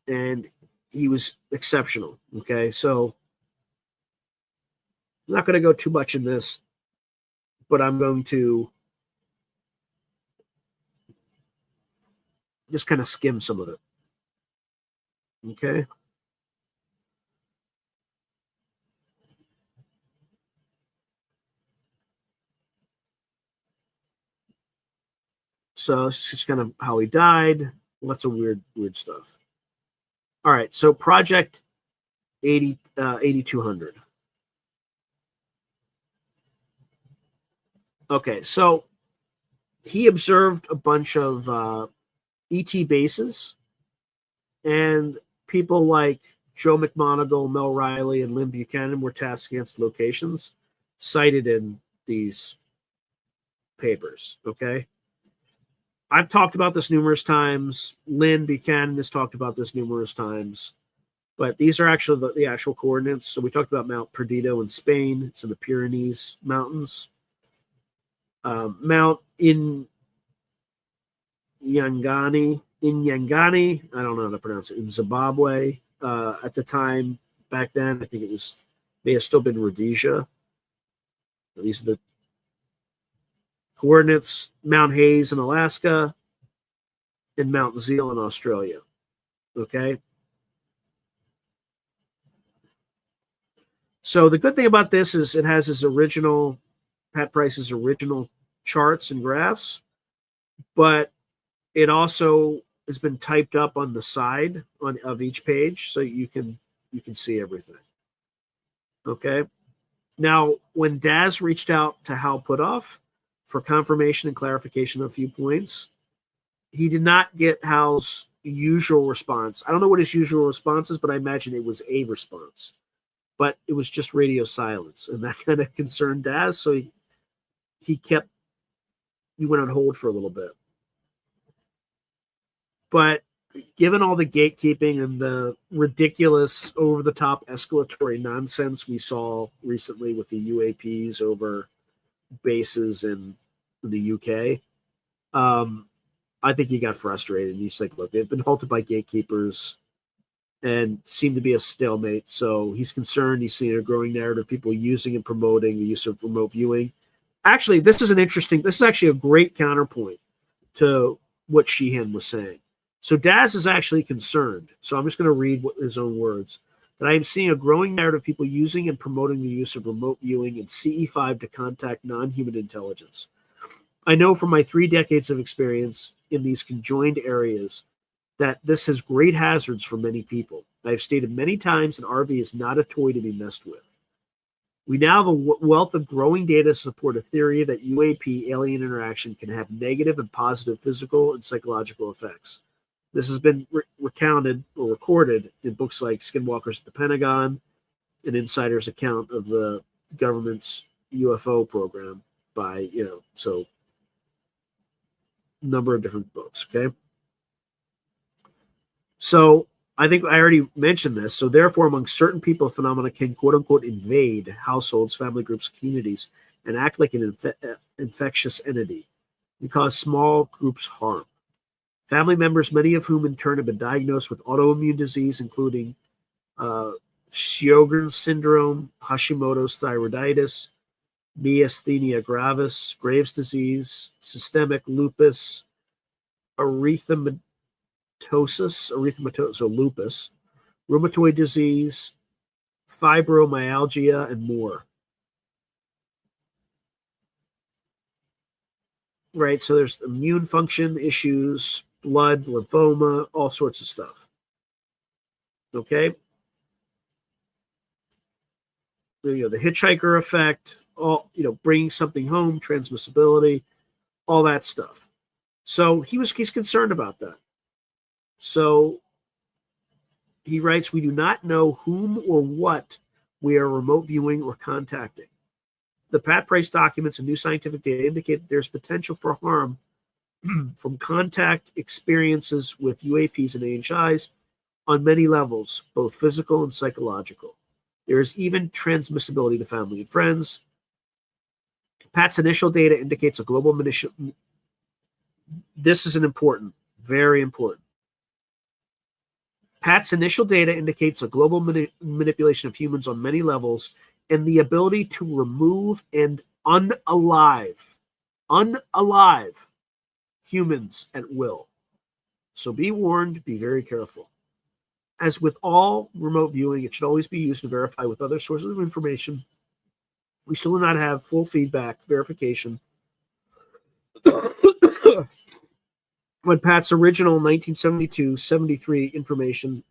and he was exceptional. Okay, so I'm not going to go too much in this, but I'm going to just kind of skim some of it. Okay. So it's just kind of how he died. Lots of weird stuff. All right. So Project 8200. Okay. So he observed a bunch of ET bases, and people like Joe McMoneagle, Mel Riley, and Lynn Buchanan were tasked against locations cited in these papers. Okay. I've talked about this numerous times. Lynn Buchanan has talked about this numerous times. But these are actually the actual coordinates. So we talked about Mount Perdido in Spain. It's in the Pyrenees Mountains. Mount Inyangani, I don't know how to pronounce it, in Zimbabwe. At the time, back then, I think may have still been Rhodesia. These are the coordinates. Mount Hayes in Alaska and Mount Zeal in Australia. Okay. So the good thing about this is it has his original, Pat Price's original charts and graphs, but it also has been typed up on the side of each page, so you can see everything. Okay. Now, when Daz reached out to Hal Puthoff for confirmation and clarification of a few points, he did not get Hal's usual response. I don't know what his usual response is, but I imagine it was a response. But it was just radio silence, and that kind of concerned Daz, so he went on hold for a little bit. But given all the gatekeeping and the ridiculous, over-the-top escalatory nonsense we saw recently with the UAPs over bases in the UK, I think he got frustrated. And he's like, look, they've been halted by gatekeepers and seem to be a stalemate. So he's concerned. He's seeing a growing narrative of people using and promoting the use of remote viewing. Actually, this is actually a great counterpoint to what Sheehan was saying. So Daz is actually concerned. So I'm just going to read his own words. That I am seeing a growing narrative of people using and promoting the use of remote viewing and CE5 to contact non-human intelligence. I know from my 3 decades of experience in these conjoined areas that this has great hazards for many people. I have stated many times an RV is not a toy to be messed with. We now have a wealth of growing data to support a theory that UAP alien interaction can have negative and positive physical and psychological effects. This has been recounted or recorded in books like Skinwalkers at the Pentagon, an insider's account of the government's UFO program by, so number of different books, okay? So I think I already mentioned this. So therefore, among certain people, phenomena can quote-unquote invade households, family groups, communities, and act like an infectious entity and cause small groups harm. Family members, many of whom in turn have been diagnosed with autoimmune disease, including Sjogren's syndrome, Hashimoto's thyroiditis, myasthenia gravis, Graves' disease, systemic lupus, erythematosus, so lupus, rheumatoid disease, fibromyalgia, and more. Right, so there's immune function issues, blood, lymphoma, all sorts of stuff. Okay? The hitchhiker effect, all, bringing something home, transmissibility, all that stuff. So he's concerned about that. So he writes, we do not know whom or what we are remote viewing or contacting. The Pat Price documents and new scientific data indicate that there's potential for harm from contact experiences with UAPs and AHIs on many levels, both physical and psychological. There is even transmissibility to family and friends. Pat's initial data indicates a global This is very important. Pat's initial data indicates a global manipulation of humans on many levels and the ability to remove and unalive humans at will. So be warned, be very careful. As with all remote viewing, it should always be used to verify with other sources of information. We still do not have full feedback verification. When Pat's original 1972-73 information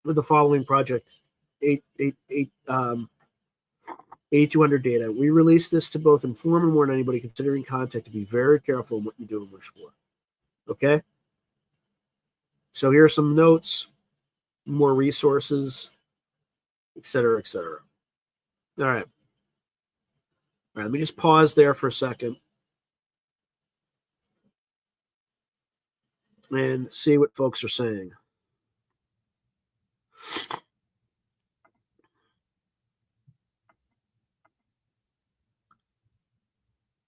with the following project, 8200 data, we released this to both inform and warn anybody considering contact to be very careful in what you do and wish for. Okay? So here are some notes, more resources, etc., etc. All right. All right, let me just pause there for a second and see what folks are saying.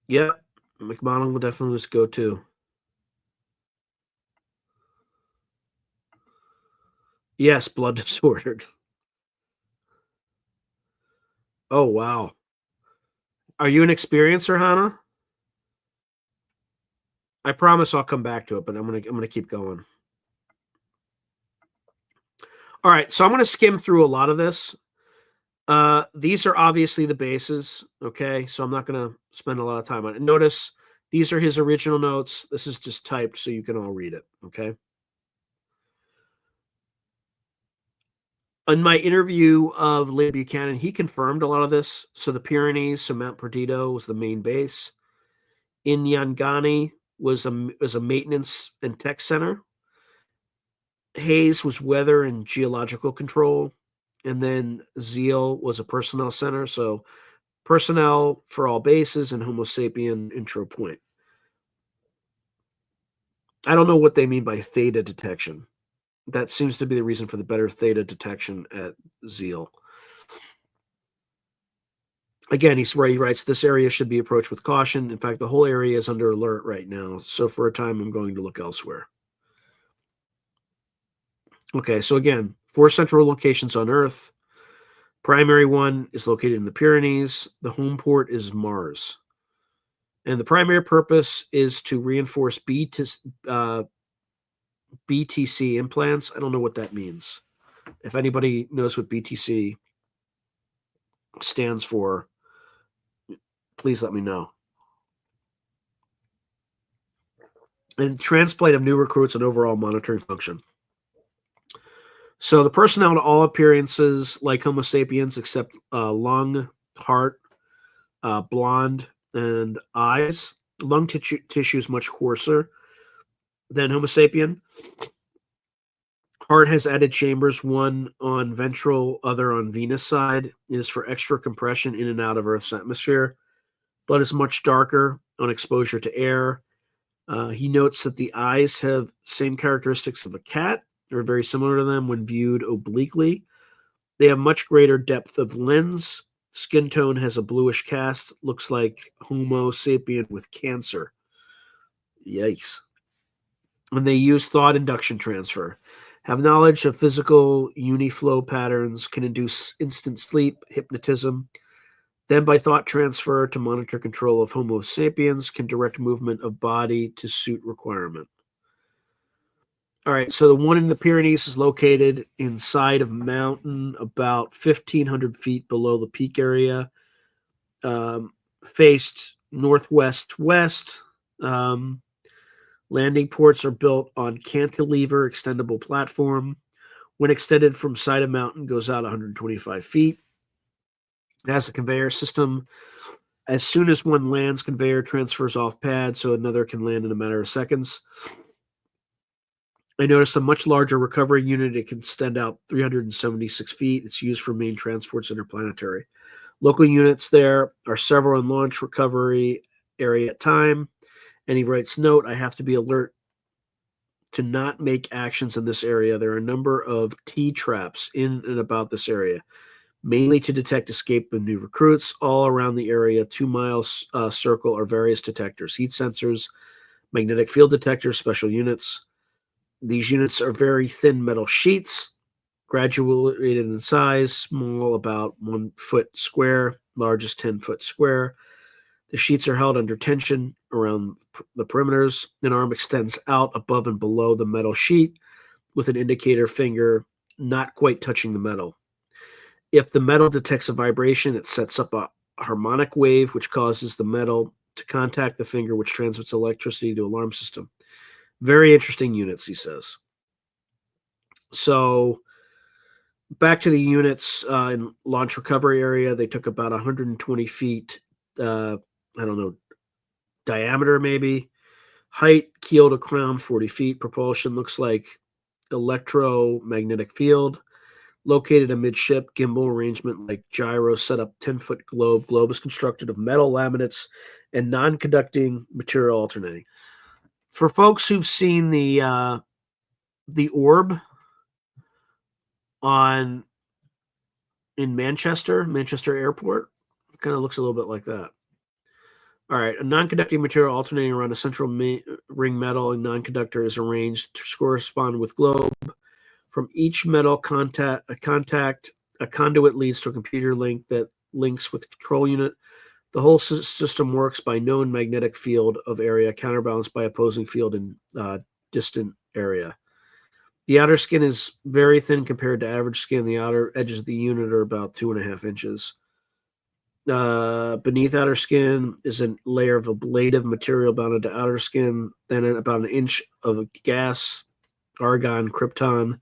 Yep, McMonagall will definitely just go too. Yes, blood disordered. Oh, wow. Are you an experiencer, Hannah? I promise I'll come back to it, but I'm gonna keep going. All right, so I'm gonna skim through a lot of this. These are obviously the bases, okay? So I'm not gonna spend a lot of time on it. Notice these are his original notes. This is just typed so you can all read it, okay? In my interview of Lynn Buchanan, he confirmed a lot of this. So the Pyrenees, so Mount Perdido was the main base. In Yangani was a maintenance and tech center. Hayes was weather and geological control. And then Zeal was a personnel center. So personnel for all bases and Homo sapien intro point. I don't know what they mean by theta detection. That seems to be the reason for the better theta detection at Zeal. Again, he writes, this area should be approached with caution. In fact, the whole area is under alert right now. So for a time, I'm going to look elsewhere. Okay, so again, 4 central locations on Earth. Primary one is located in the Pyrenees. The home port is Mars. And the primary purpose is to reinforce BTC implants. I don't know what that means. If anybody knows what BTC stands for, please let me know. And transplant of new recruits and overall monitoring function. So the personnel to all appearances like Homo sapiens except lung, heart, blonde, and eyes. Lung tissue is much coarser than Homo sapien. Heart has added chambers, one on ventral, other on venous side. It is for extra compression in and out of Earth's atmosphere. Blood is much darker on exposure to air. He notes that the eyes have same characteristics of a cat. They're very similar to them when viewed obliquely. They have much greater depth of lens. Skin tone has a bluish cast. Looks like Homo sapien with cancer. Yikes. And they use thought induction transfer. have knowledge of physical uniflow patterns, can induce instant sleep, hypnotism, then by thought transfer to monitor control of Homo sapiens, can direct movement of body to suit requirement. All right, so the one in the Pyrenees is located inside of a mountain about 1,500 feet below the peak area, faced northwest-west. Landing ports are built on cantilever extendable platform. When extended from side of mountain, goes out 125 feet. It has a conveyor system. As soon as one lands, conveyor transfers off pad, so another can land in a matter of seconds. I noticed a much larger recovery unit. It can extend out 376 feet. It's used for main transports interplanetary. Local units there are several in launch recovery area at time. And he writes, note, I have to be alert to not make actions in this area. There are a number of T-traps in and about this area, mainly to detect escape of new recruits. All around the area, 2 miles circle are various detectors, heat sensors, magnetic field detectors, special units. These units are very thin metal sheets, graduated in size, small about 1 foot square, largest 10-foot square. The sheets are held under tension around the perimeters. An arm extends out above and below the metal sheet with an indicator finger not quite touching the metal. If the metal detects a vibration, it sets up a harmonic wave which causes the metal to contact the finger, which transmits electricity to alarm system. Very interesting units, he says. So back to the units in launch recovery area, they took about 120 feet, diameter maybe. Height, keel to crown, 40 feet. Propulsion looks like electromagnetic field. Located amidship, gimbal arrangement like gyro setup, 10-foot globe. Globe is constructed of metal laminates and non-conducting material alternating. For folks who've seen the orb in Manchester Airport, it kind of looks a little bit like that. All right, a non-conducting material alternating around a central ring metal and non-conductor is arranged to correspond with globe. From each metal conduit leads to a computer link that links with the control unit. The whole system works by known magnetic field of area, counterbalanced by opposing field in distant area. The outer skin is very thin compared to average skin. The outer edges of the unit are about 2.5 inches. Beneath outer skin is a layer of ablative material bound into outer skin, then about 1 inch of gas, argon, krypton.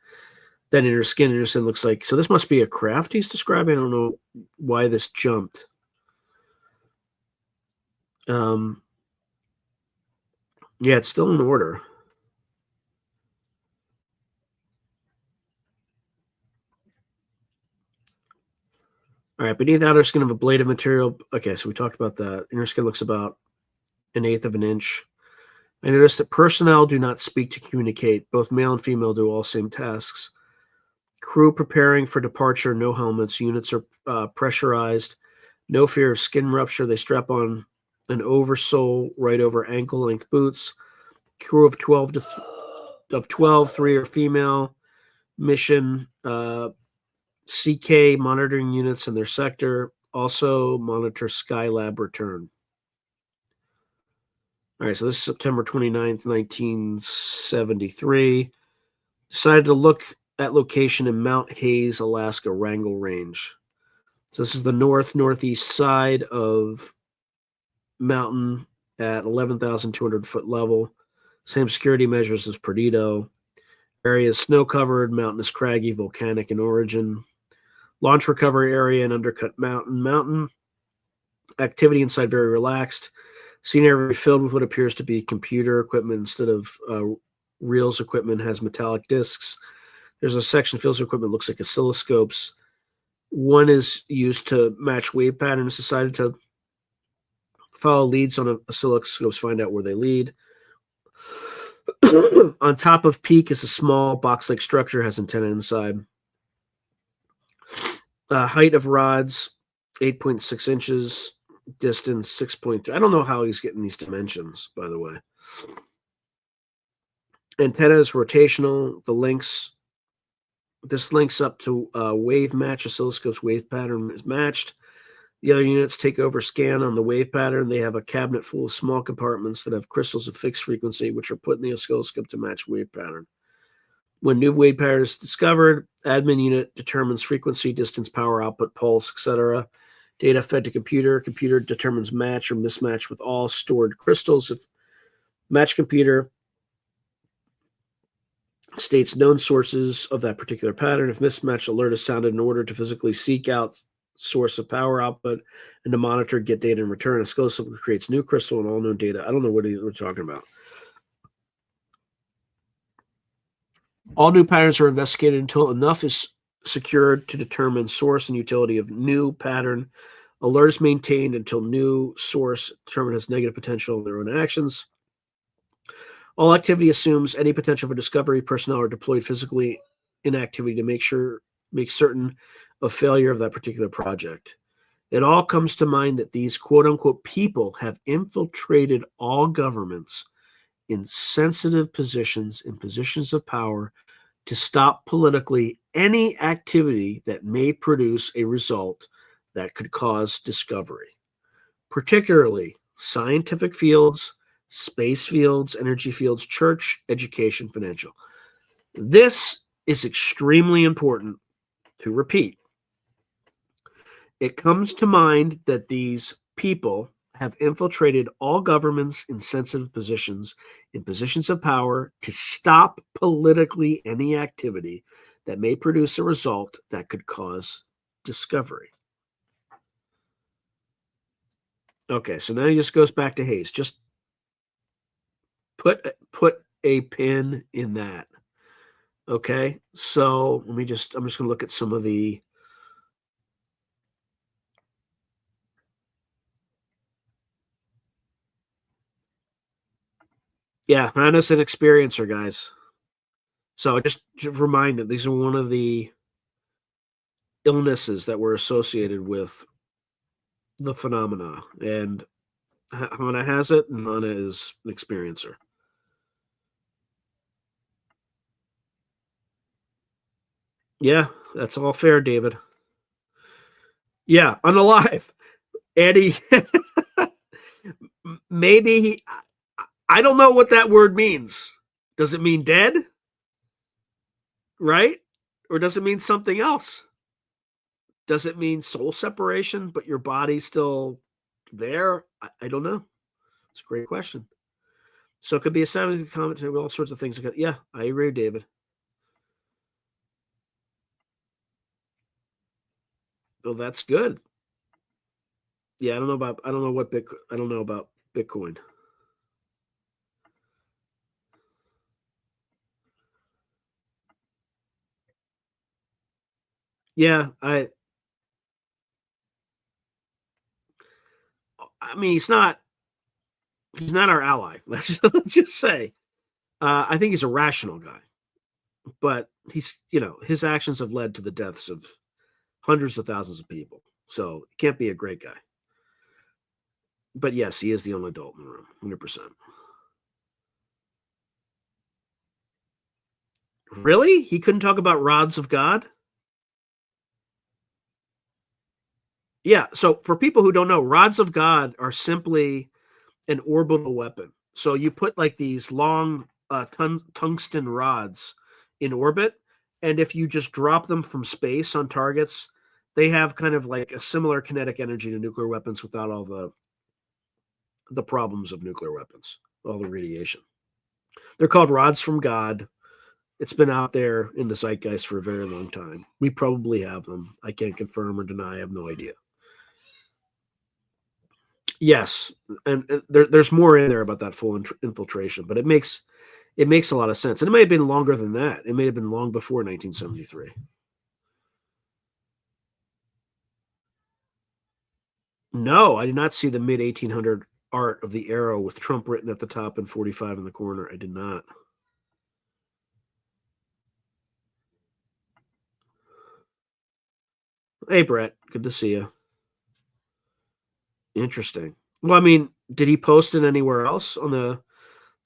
Then inner skin looks like, so this must be a craft he's describing. I don't know why this jumped. Yeah, it's still in order. All right, beneath outer skin of ablative material. Okay, so we talked about that. Inner skin looks about 1/8 of an inch. I noticed that personnel do not speak to communicate. Both male and female do all same tasks. Crew preparing for departure, no helmets. Units are pressurized. No fear of skin rupture. They strap on an oversole right over ankle length boots. Crew of 12, 3 are female. Mission CK monitoring units in their sector. Also monitor Skylab return. All right, so this is September 29th, 1973. Decided to look at location in Mount Hayes, Alaska, Wrangell Range. So this is the northeast side of mountain at 11,200 foot level. Same security measures as Perdido. Area is snow-covered, mountain is craggy, volcanic in origin. Launch recovery area and undercut mountain. Activity inside very relaxed. Scene area filled with what appears to be computer equipment instead of reels equipment, has metallic discs. There's a section filled with equipment, looks like oscilloscopes. One is used to match wave patterns. Decided to follow leads on oscilloscopes, find out where they lead. On top of peak is a small box-like structure, has antenna inside. Height of rods, 8.6 inches. Distance, 6.3. I don't know how he's getting these dimensions, by the way. Antenna is rotational. The links This links up to wave match. Oscilloscope's wave pattern is matched. The other units take over scan on the wave pattern. They have a cabinet full of small compartments that have crystals of fixed frequency, which are put in the oscilloscope to match wave pattern. When new wave pattern is discovered, admin unit determines frequency, distance, power output, pulse, etc. Data fed to computer. Computer determines match or mismatch with all stored crystals. If match computer states known sources of that particular pattern. If mismatch alert is sounded in order to physically seek out source of power output and to monitor, get data in return, oscilloscope creates new crystal and all known data. I don't know what we're talking about. All new patterns are investigated until enough is secured to determine source and utility of new pattern. Alert is maintained until new source determined has negative potential in their own actions. All activity assumes any potential for discovery. Personnel are deployed physically in activity to make certain of failure of that particular project. It all comes to mind that these quote-unquote people have infiltrated all governments in sensitive positions, in positions of power, to stop politically any activity that may produce a result that could cause discovery, particularly scientific fields, space fields, energy fields, church, education, financial. This is extremely important to repeat. It comes to mind that these people have infiltrated all governments in sensitive positions, in positions of power, to stop politically any activity that may produce a result that could cause discovery. Okay, so now he just goes back to Hayes. Just put a pin in that. Okay, so I'm just going to look at some of the madness and experiencer, guys. So just to remind that these are one of the illnesses that were associated with the phenomena, and Hannah has it, and Hannah is an experiencer. Yeah, that's all fair, David. Yeah, unalive. Eddie, maybe I don't know what that word means. Does it mean dead? Right? Or does it mean something else? Does it mean soul separation, but your body's still there? I don't know. It's a great question. So it could be a scientific commentary with all sorts of things. Yeah, I agree, David. Well, that's good. Yeah, I don't know about Bitcoin. Yeah, I mean he's not our ally. Let's just say. I think he's a rational guy, but he's his actions have led to the deaths of hundreds of thousands of people. So he can't be a great guy. But yes, he is the only adult in the room, 100%. Really? He couldn't talk about rods of God? Yeah. So for people who don't know, rods of God are simply an orbital weapon. So you put like these long tungsten rods in orbit, and if you just drop them from space on targets, they have kind of like a similar kinetic energy to nuclear weapons without all the problems of nuclear weapons, all the radiation. They're called rods from God. It's been out there in the zeitgeist for a very long time. We probably have them. I can't confirm or deny. I have no idea. Yes, and there's more in there about that full infiltration, but it makes a lot of sense. And it may have been longer than that. It may have been long before 1973. No, I did not see the mid 1800 art of the arrow with Trump written at the top and 45 in the corner. I did not. Hey, Brett, good to see you. Interesting. Well, I mean, did he post it anywhere else on the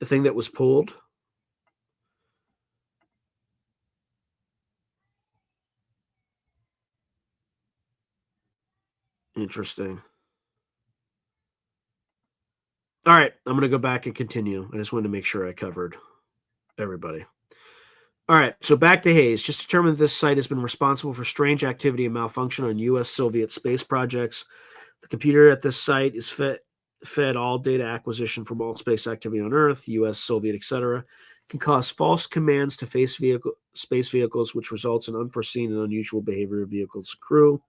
thing that was pulled? Interesting. All right, I'm going to go back and continue. I just wanted to make sure I covered everybody. All right, so back to Hayes. Just determined that this site has been responsible for strange activity and malfunction on U.S. Soviet space projects. The computer at this site is fed all data acquisition from all space activity on Earth, U.S., Soviet, etc. Can cause false commands to space vehicles, which results in unforeseen and unusual behavior of vehicles and crew.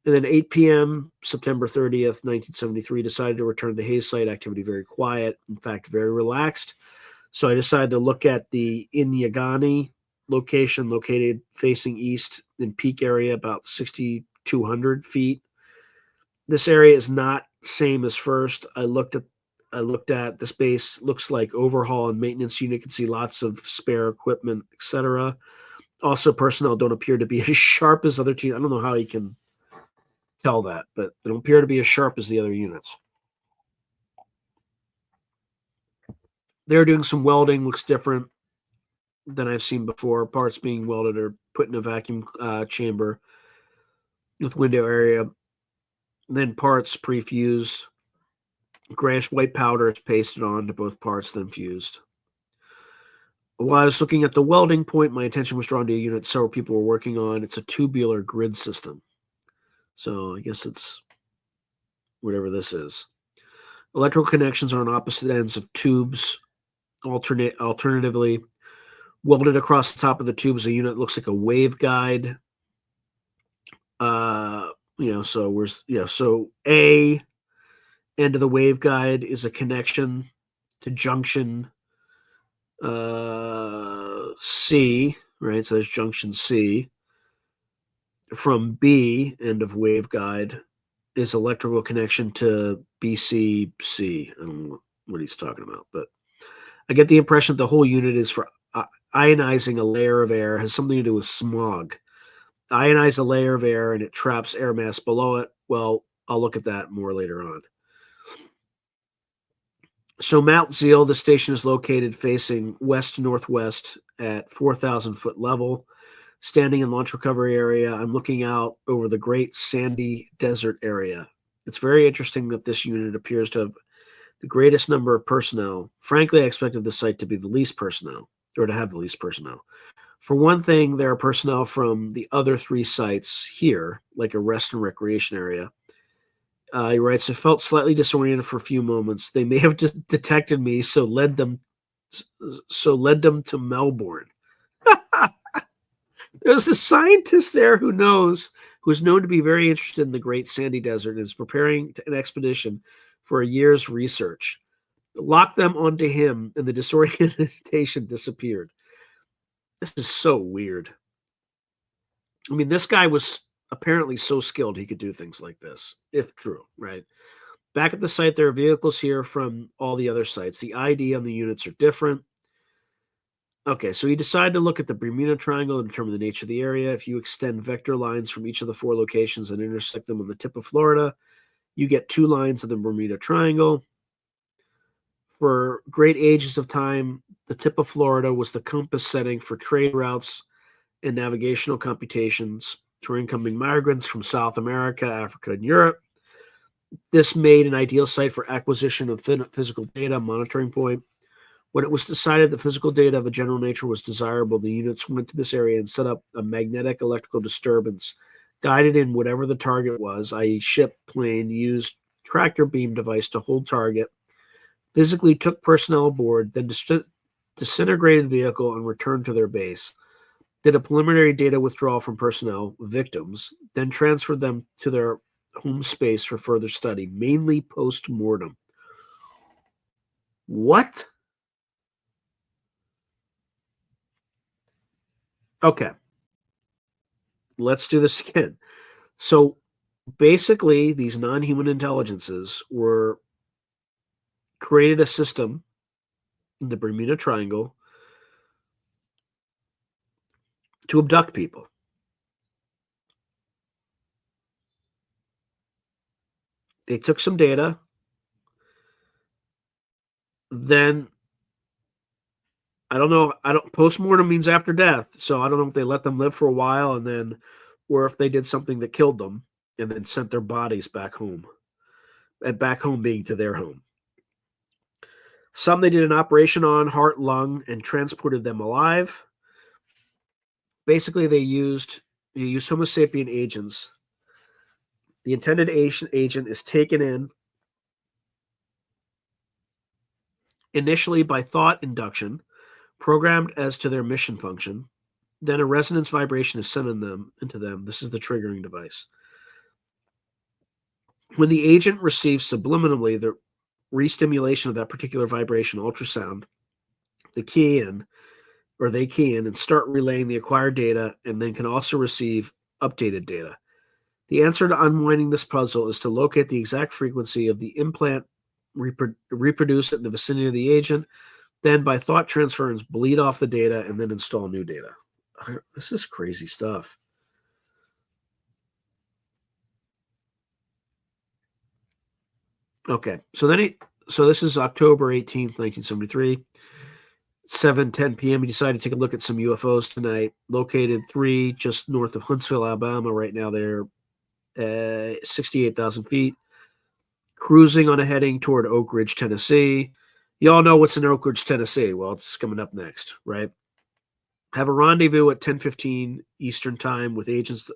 And then 8 p.m., September 30th, 1973, decided to return to Hayes site. Activity very quiet, in fact, very relaxed. So I decided to look at the Inyagani location, located facing east in peak area, about 6,200 feet. This area is not same as first. I looked at this base. Looks like overhaul and maintenance unit. Can see lots of spare equipment, etc. Also, personnel don't appear to be as sharp as other teams. I don't know how you can tell that, but they don't appear to be as sharp as the other units. They're doing some welding. Looks different than I've seen before. Parts being welded or put in a vacuum chamber with window area. Then parts pre-fused. Grayish white powder is pasted on to both parts, then fused. While I was looking at the welding point, my attention was drawn to a unit several people were working on. It's a tubular grid system. So I guess it's whatever this is. Electrical connections are on opposite ends of tubes. Alternatively, welded across the top of the tubes, a unit looks like a waveguide. So A end of the waveguide is a connection to junction C, right? So there's junction C. From B end of waveguide is electrical connection to BCC. I don't know what he's talking about, but I get the impression that the whole unit is for ionizing a layer of air, has something to do with smog. Ionize a layer of air and it traps air mass below it. Well, I'll look at that more later on. So Mount Zeal, the station is located facing west-northwest at 4,000 foot level. Standing in launch recovery area, I'm looking out over the great sandy desert area. It's very interesting that this unit appears to have the greatest number of personnel. Frankly, I expected this site to be the least personnel, or to have the least personnel. For one thing, there are personnel from the other three sites here, like a rest and recreation area. He writes, I felt slightly disoriented for a few moments. They may have detected me, so led them to Melbourne. There's a scientist there who is known to be very interested in the Great Sandy Desert and is preparing an expedition for a year's research. Locked them onto him, and the disorientation disappeared. This is so weird. I mean, this guy was apparently so skilled he could do things like this, if true, right? Back at the site, there are vehicles here from all the other sites. The ID on the units are different. Okay, so he decided to look at the Bermuda Triangle and determine the nature of the area. If you extend vector lines from each of the four locations and intersect them on the tip of Florida, you get two lines of the Bermuda Triangle. For great ages of time, the tip of Florida was the compass setting for trade routes and navigational computations for incoming migrants from South America, Africa, and Europe. This made an ideal site for acquisition of physical data monitoring point. When it was decided that physical data of a general nature was desirable, the units went to this area and set up a magnetic electrical disturbance, guided in whatever the target was, i.e. ship, plane, used tractor beam device to hold target, physically took personnel aboard, then disintegrated vehicle and returned to their base, did a preliminary data withdrawal from personnel, victims, then transferred them to their home space for further study, mainly post-mortem. What? Okay. Let's do this again. So basically, these non-human intelligences created a system in the Bermuda Triangle to abduct people. They took some data, then I don't know. Post-mortem means after death, so I don't know if they let them live for a while and then, or if they did something that killed them. and then sent their bodies back home, and back home being to their home. Some they did an operation on, heart, lung, and transported them alive. Basically, they used Homo sapien agents. The intended agent is taken in initially by thought induction, programmed as to their mission function. Then a resonance vibration is sent into them. This is the triggering device. When the agent receives subliminally the restimulation of that particular vibration, ultrasound, they key in and start relaying the acquired data, and then can also receive updated data. The answer to unwinding this puzzle is to locate the exact frequency of the implant, reproduce it in the vicinity of the agent, then by thought transference bleed off the data, and then install new data. This is crazy stuff. Okay, so this is October 18th, 1973. 7:10 p.m. He decided to take a look at some UFOs tonight. Located 3 just north of Huntsville, Alabama. Right now they're 68,000 feet. Cruising on a heading toward Oak Ridge, Tennessee. You all know what's in Oak Ridge, Tennessee. Well, it's coming up next, right? Have a rendezvous at 10:15 Eastern Time with agents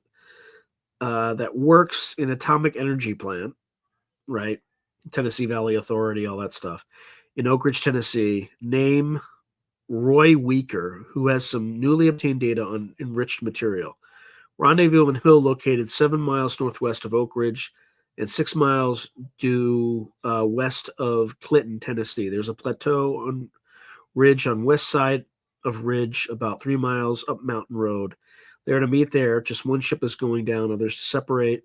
that works in atomic energy plant, right? Tennessee Valley Authority, all that stuff. In Oak Ridge, Tennessee. Name Roy Weaker, who has some newly obtained data on enriched material. Rendezvous and hill located 7 miles northwest of Oak Ridge and 6 miles due west of Clinton, Tennessee. There's a plateau on ridge on west side of ridge, about 3 miles up Mountain Road. They're to meet there. Just one ship is going down, others to separate.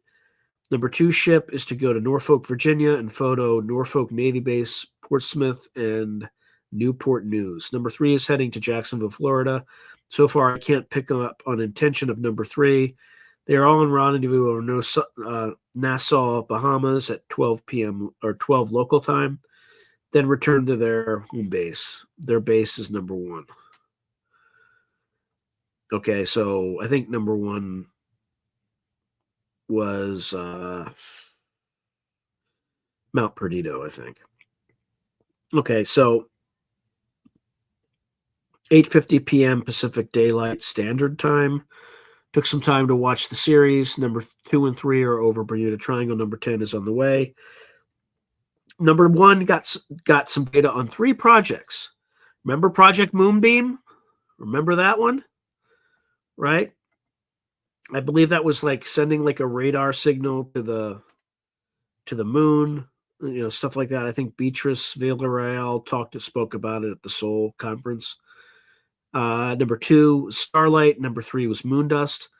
Number 2 ship is to go to Norfolk, Virginia, and photo Norfolk Navy Base, Portsmouth, and Newport News. Number 3 is heading to Jacksonville, Florida. So far, I can't pick up on intention of number 3. They are all in rendezvous over Nassau, Bahamas at 12 p.m. or 12 local time, then return to their home base. Their base is number 1. Okay, so I think number 1 was Mount Perdido, I think. Okay, so 8:50 p.m. Pacific Daylight Standard Time. Took some time to watch the series. Number 2 and 3 are over Bermuda Triangle. Number 10 is on the way. Number 1 got some data on 3 projects. Remember Project Moonbeam? Remember that one? Right? I believe that was like sending like a radar signal to the moon, stuff like that. I think Beatrice Villarreal spoke about it at the Seoul conference. Number 2, Starlight. Number 3 was Moondust.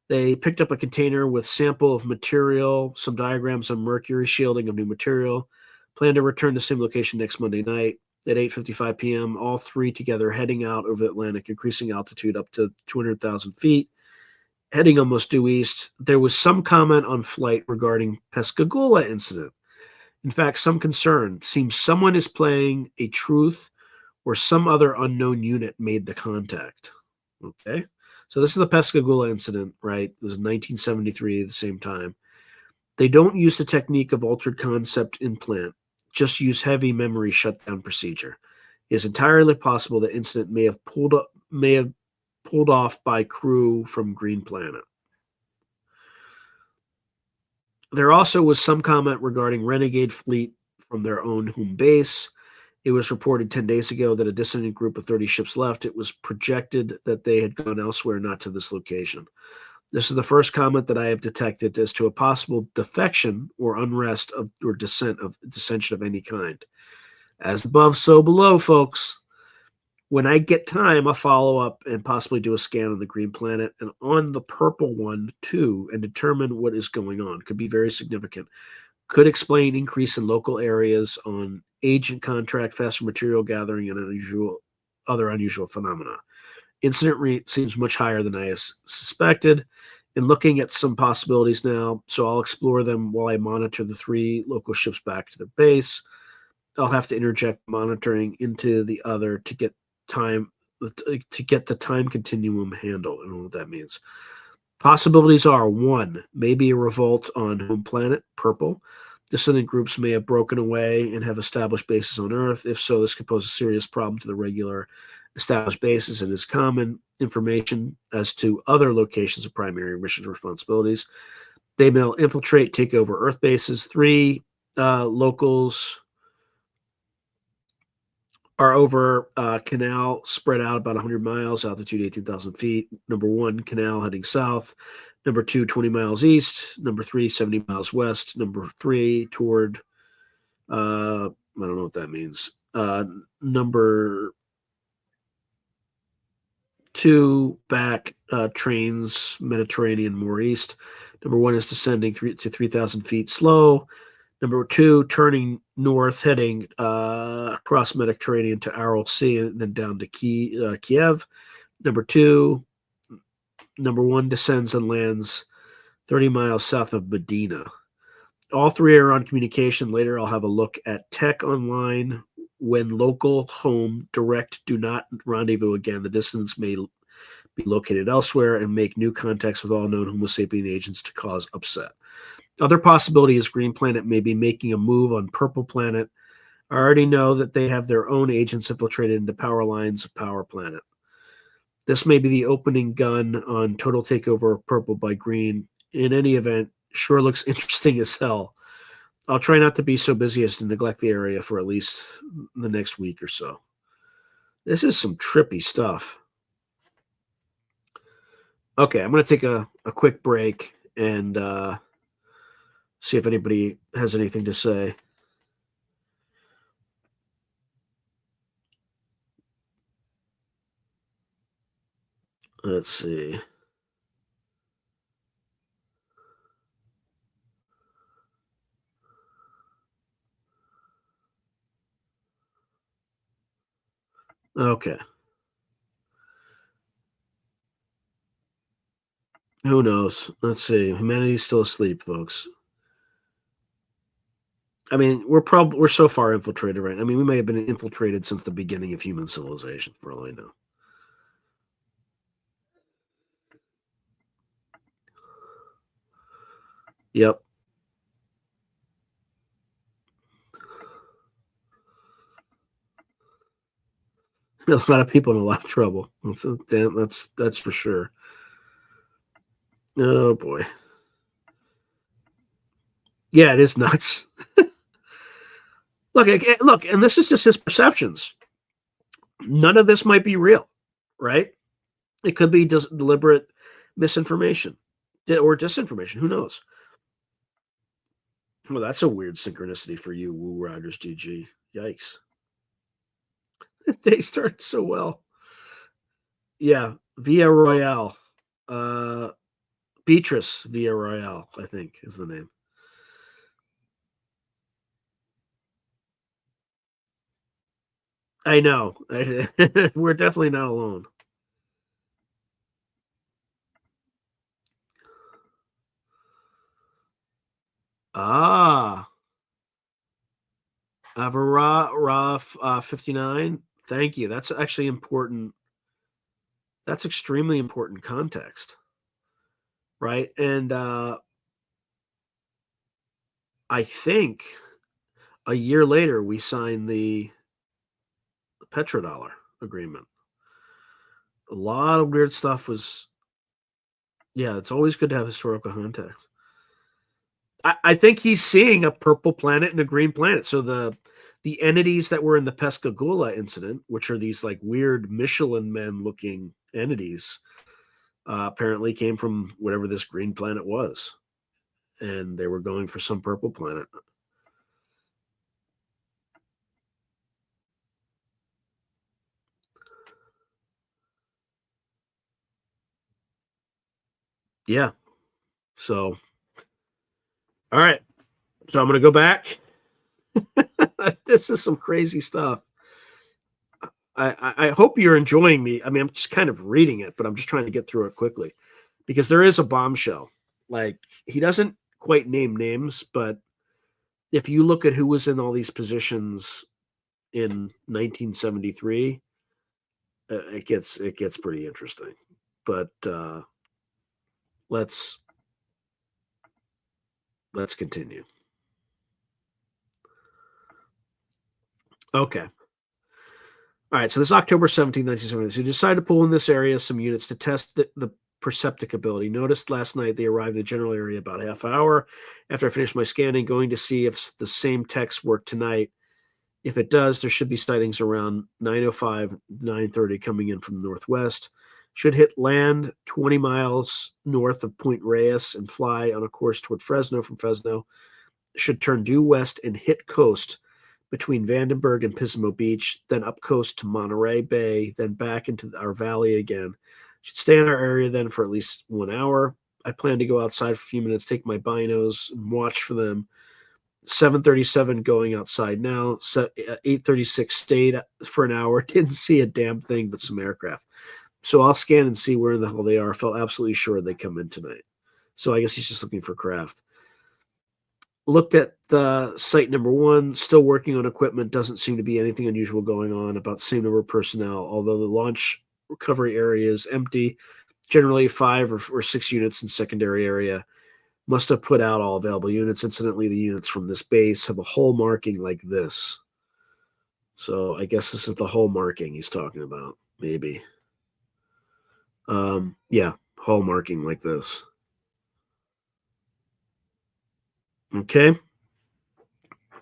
They picked up a container with sample of material, some diagrams on mercury shielding of new material. Plan to return to same location next Monday night at 8:55 p.m. All 3 together heading out over the Atlantic, increasing altitude up to 200,000 feet, heading almost due east. There was some comment on flight regarding Pascagoula incident. In fact, some concern. Seems someone is playing a truth or some other unknown unit made the contact. Okay. So this is the Pascagoula incident, right? It was in 1973 at the same time. They don't use the technique of altered concept implant, just use heavy memory shutdown procedure. It is entirely possible the incident may have pulled off by crew from Green Planet. There also was some comment regarding renegade fleet from their own home base. It was reported 10 days ago that a dissident group of 30 ships left. It was projected that they had gone elsewhere, not to this location. This is the first comment that I have detected as to a possible defection or unrest or dissension of any kind. As above, so below, folks. When I get time, I'll follow up and possibly do a scan on the Green Planet and on the purple one too, and determine what is going on. Could be very significant. Could explain increase in local areas on agent contract, faster material gathering, and other unusual phenomena. Incident rate seems much higher than I suspected. And looking at some possibilities now, so I'll explore them while I monitor the 3 local ships back to their base. I'll have to interject monitoring into the other to get the time continuum handled. I don't know what that means. Possibilities are: 1, maybe a revolt on home planet, purple. Dissident groups may have broken away and have established bases on Earth. If so, this could pose a serious problem to the regular established bases and is common information as to other locations of primary mission responsibilities. They may infiltrate, take over Earth bases. 3, locals are over canal spread out about 100 miles, altitude 18,000 feet. Number 1, canal heading south. Number 2, 20 miles east. Number 3, 70 miles west. Number 3, toward, I don't know what that means. Number 2, back trains, Mediterranean more east. Number 1 is descending to 3,000 feet slow. Number 2, turning north, heading across Mediterranean to Aral Sea and then down to Kiev. Number 2, number 1 descends and lands 30 miles south of Medina. All 3 are on communication. Later, I'll have a look at tech online. When local, home, direct, do not rendezvous again. The distance may be located elsewhere and make new contacts with all known Homo sapien agents to cause upset. Other possibility is Green Planet may be making a move on Purple Planet. I already know that they have their own agents infiltrated into power lines of Power Planet. This may be the opening gun on total takeover of Purple by Green. In any event, sure looks interesting as hell. I'll try not to be so busy as to neglect the area for at least the next week or so. This is some trippy stuff. Okay, I'm going to take a quick break and see if anybody has anything to say. Let's see. Okay. Who knows? Let's see. Humanity's still asleep, folks. I mean, we're so far infiltrated, right? I mean, we may have been infiltrated since the beginning of human civilization, for all I know. Yep. A lot of people in a lot of trouble. That's for sure. Oh boy. Yeah, it is nuts. Look, and this is just his perceptions. None of this might be real, right? It could be just deliberate misinformation or disinformation. Who knows? Well, that's a weird synchronicity for you, Woo Riders GG. Yikes. They started so well. Yeah, Via Royale. Uh, Beatrice Via Royale, I think, is the name. I know. We're definitely not alone. Ah, Avara 59. Thank you. That's actually important. That's extremely important context, right? And I think a year later we signed the petrodollar agreement. A lot of weird stuff was. Yeah, it's always good to have historical context. I think he's seeing a purple planet and a green planet. So the entities that were in the Pascagoula incident, which are these like weird Michelin men looking entities, apparently came from whatever this green planet was, and they were going for some purple planet. Yeah. So, all right. So I'm gonna go back. This is some crazy stuff. I hope you're enjoying me. I mean, I'm just kind of reading it, but I'm just trying to get through it quickly because there is a bombshell. Like he doesn't quite name names, but if you look at who was in all these positions in 1973, it gets pretty interesting. But let's continue. Okay. All right, so this October 17th, 1970, so you decided to pull in this area some units to test the percepticability. Noticed last night they arrived in the general area about half an hour after I finished my scanning, going to see if the same text work tonight. If it does, there should be sightings around 9:05, 9:30 coming in from the northwest. Should hit land 20 miles north of Point Reyes and fly on a course toward Fresno from Fresno. Should turn due west and hit coast between Vandenberg and Pismo Beach, then up coast to Monterey Bay, then back into our valley again. Should stay in our area then for at least 1 hour. I plan to go outside for a few minutes, take my binos, and watch for them. 7:37 going outside now. 8:36 stayed for an hour. Didn't see a damn thing but some aircraft. So I'll scan and see where the hell they are. Felt absolutely sure they come in tonight. So I guess he's just looking for craft. Looked at site number 1, still working on equipment. Doesn't seem to be anything unusual going on. About the same number of personnel, although the launch recovery area is empty. Generally 5 or 6 units in secondary area. Must have put out all available units. Incidentally, the units from this base have a hole marking like this. So I guess this is the hole marking he's talking about, maybe. Yeah, hole marking like this. Okay.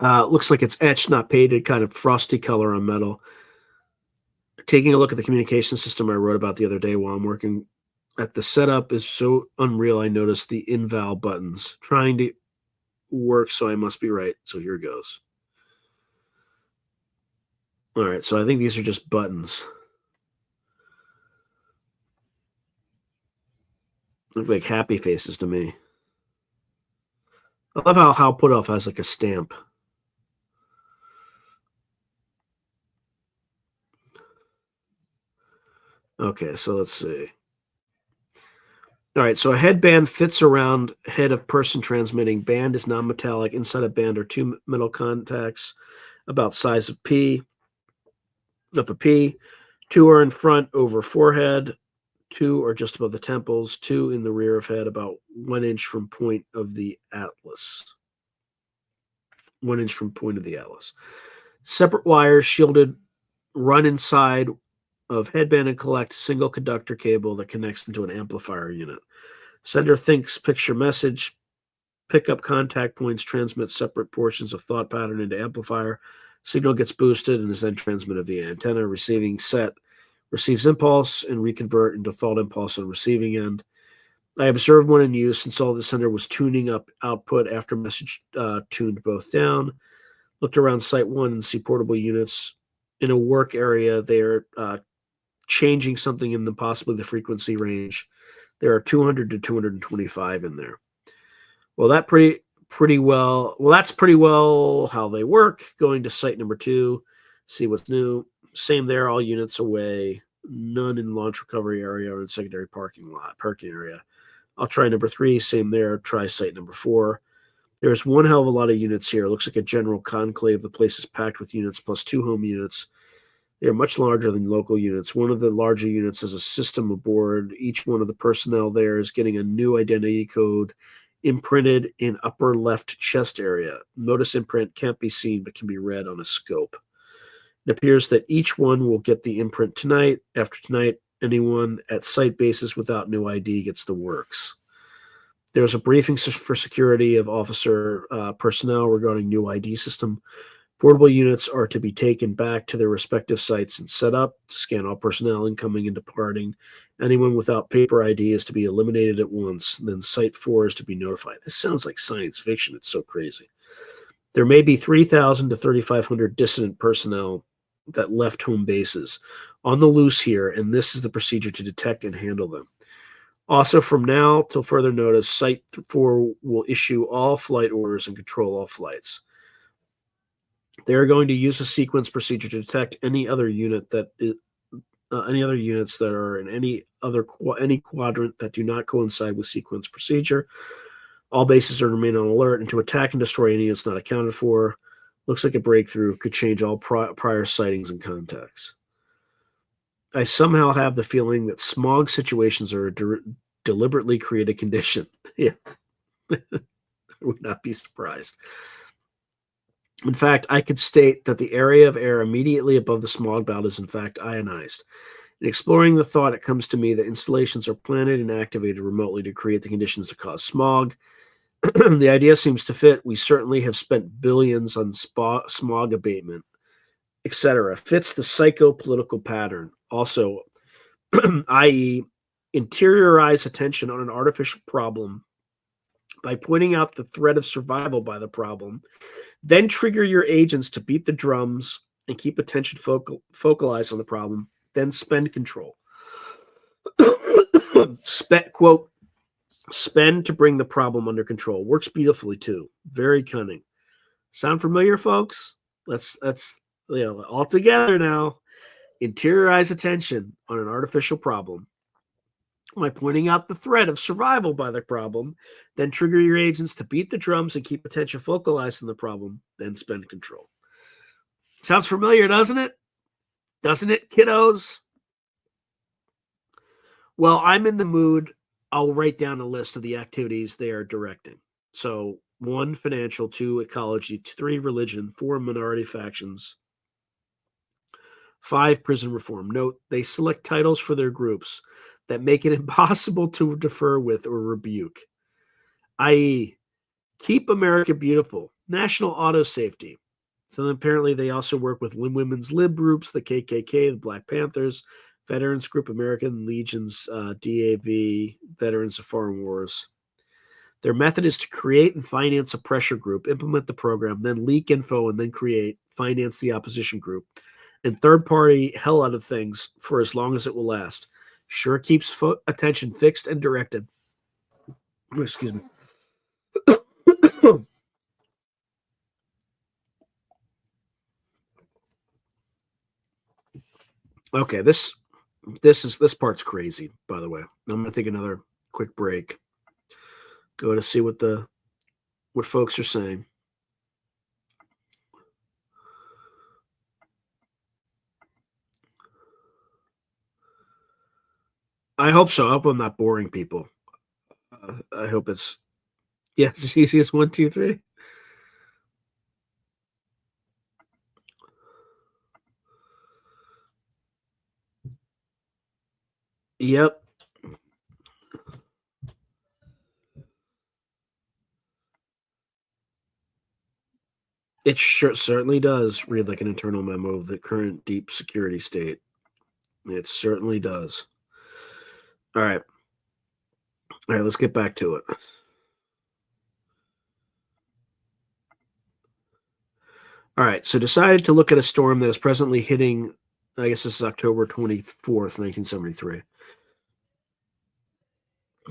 Looks like it's etched, not painted, kind of frosty color on metal. Taking a look at the communication system I wrote about the other day while I'm working at the setup is so unreal. I noticed the inval buttons trying to work, so I must be right. So here goes. All right, so I think these are just buttons. Look like happy faces to me. I love how put off has like a stamp. Okay, so let's see. All right, so a headband fits around head of person transmitting. Band is non-metallic. Inside a band are 2 metal contacts about size of a P. 2 are in front over forehead. 2 are just above the temples. 2 in the rear of head, about 1 inch from point of the atlas. 1 inch from point of the atlas. Separate wires shielded run inside of headband and collect single conductor cable that connects into an amplifier unit. Sender thinks picture message. Pickup contact points transmit separate portions of thought pattern into amplifier. Signal gets boosted and is then transmitted via antenna. Receiving set receives impulse and reconvert into thought impulse on receiving end. I observed one in use and saw the sender was tuning up output after message tuned both down. Looked around site 1 and see portable units in a work area. They're changing something in possibly the frequency range. There are 200 to 225 in there. Well, that's pretty well how they work. Going to site number 2, see what's new. Same there, all units away. None in launch recovery area or in secondary parking area. I'll try number 3, same there. Try site number 4. There's one hell of a lot of units here. It looks like a general conclave. The place is packed with units plus 2 home units. They are much larger than local units. One of the larger units has a system aboard. Each one of the personnel there is getting a new identity code imprinted in upper left chest area. Notice imprint can't be seen but can be read on a scope. It appears that each one will get the imprint tonight. After tonight, anyone at site bases without new ID gets the works. There's a briefing for security of officer personnel regarding new ID system. Portable units are to be taken back to their respective sites and set up to scan all personnel incoming and departing. Anyone without paper ID is to be eliminated at once. Then Site 4 is to be notified. This sounds like science fiction. It's so crazy. There may be 3,000 to 3,500 dissident personnel that left home bases on the loose here, and this is the procedure to detect and handle them. Also, from now till further notice, Site 4 will issue all flight orders and control all flights. They are going to use a sequence procedure to detect any other unit that any other units that are in any quadrant that do not coincide with sequence procedure. All bases are to remain on alert and to attack and destroy any units not accounted for. Looks like a breakthrough could change all prior sightings and contacts. I somehow have the feeling that smog situations are deliberately create a condition. Yeah, I would not be surprised. In fact, I could state that the area of air immediately above the smog belt is in fact ionized. In exploring the thought, it comes to me that installations are planted and activated remotely to create the conditions to cause smog. The idea seems to fit. We certainly have spent billions on smog abatement, etc. Fits the psycho-political pattern. Also, i.e., interiorize attention on an artificial problem by pointing out the threat of survival by the problem, then trigger your agents to beat the drums and keep attention focalized on the problem, then spend control. Quote, spend to bring the problem under control. Works beautifully too. Very cunning. Sound familiar, folks? Let's all together now. Interiorize attention on an artificial problem by pointing out the threat of survival by the problem, then trigger your agents to beat the drums and keep attention focalized on the problem, then spend control. Sounds familiar, doesn't it? Doesn't it, kiddos? Well, I'm in the mood. I'll write down a list of the activities they are directing. So 1, financial, 2, ecology, 3, religion, 4, minority factions, 5, prison reform. Note, they select titles for their groups that make it impossible to defer with or rebuke, i.e., Keep America Beautiful, National Auto Safety. So apparently they also work with women's lib groups, the KKK, the Black Panthers, Veterans Group, American Legions, DAV, Veterans of Foreign Wars. Their method is to create and finance a pressure group, implement the program, then leak info, and then finance the opposition group, and third-party hell out of things for as long as it will last. Sure keeps attention fixed and directed. Excuse me. Okay, this part's crazy, by the way. I'm gonna take another quick break. Go to see what folks are saying. I hope so. I hope I'm not boring people. I hope it's as easy as 1, 2, 3. Yep. It certainly does read like an internal memo of the current deep security state. It certainly does. All right, let's get back to it. All right, so decided to look at a storm that is presently hitting, I guess this is October 24th, 1973.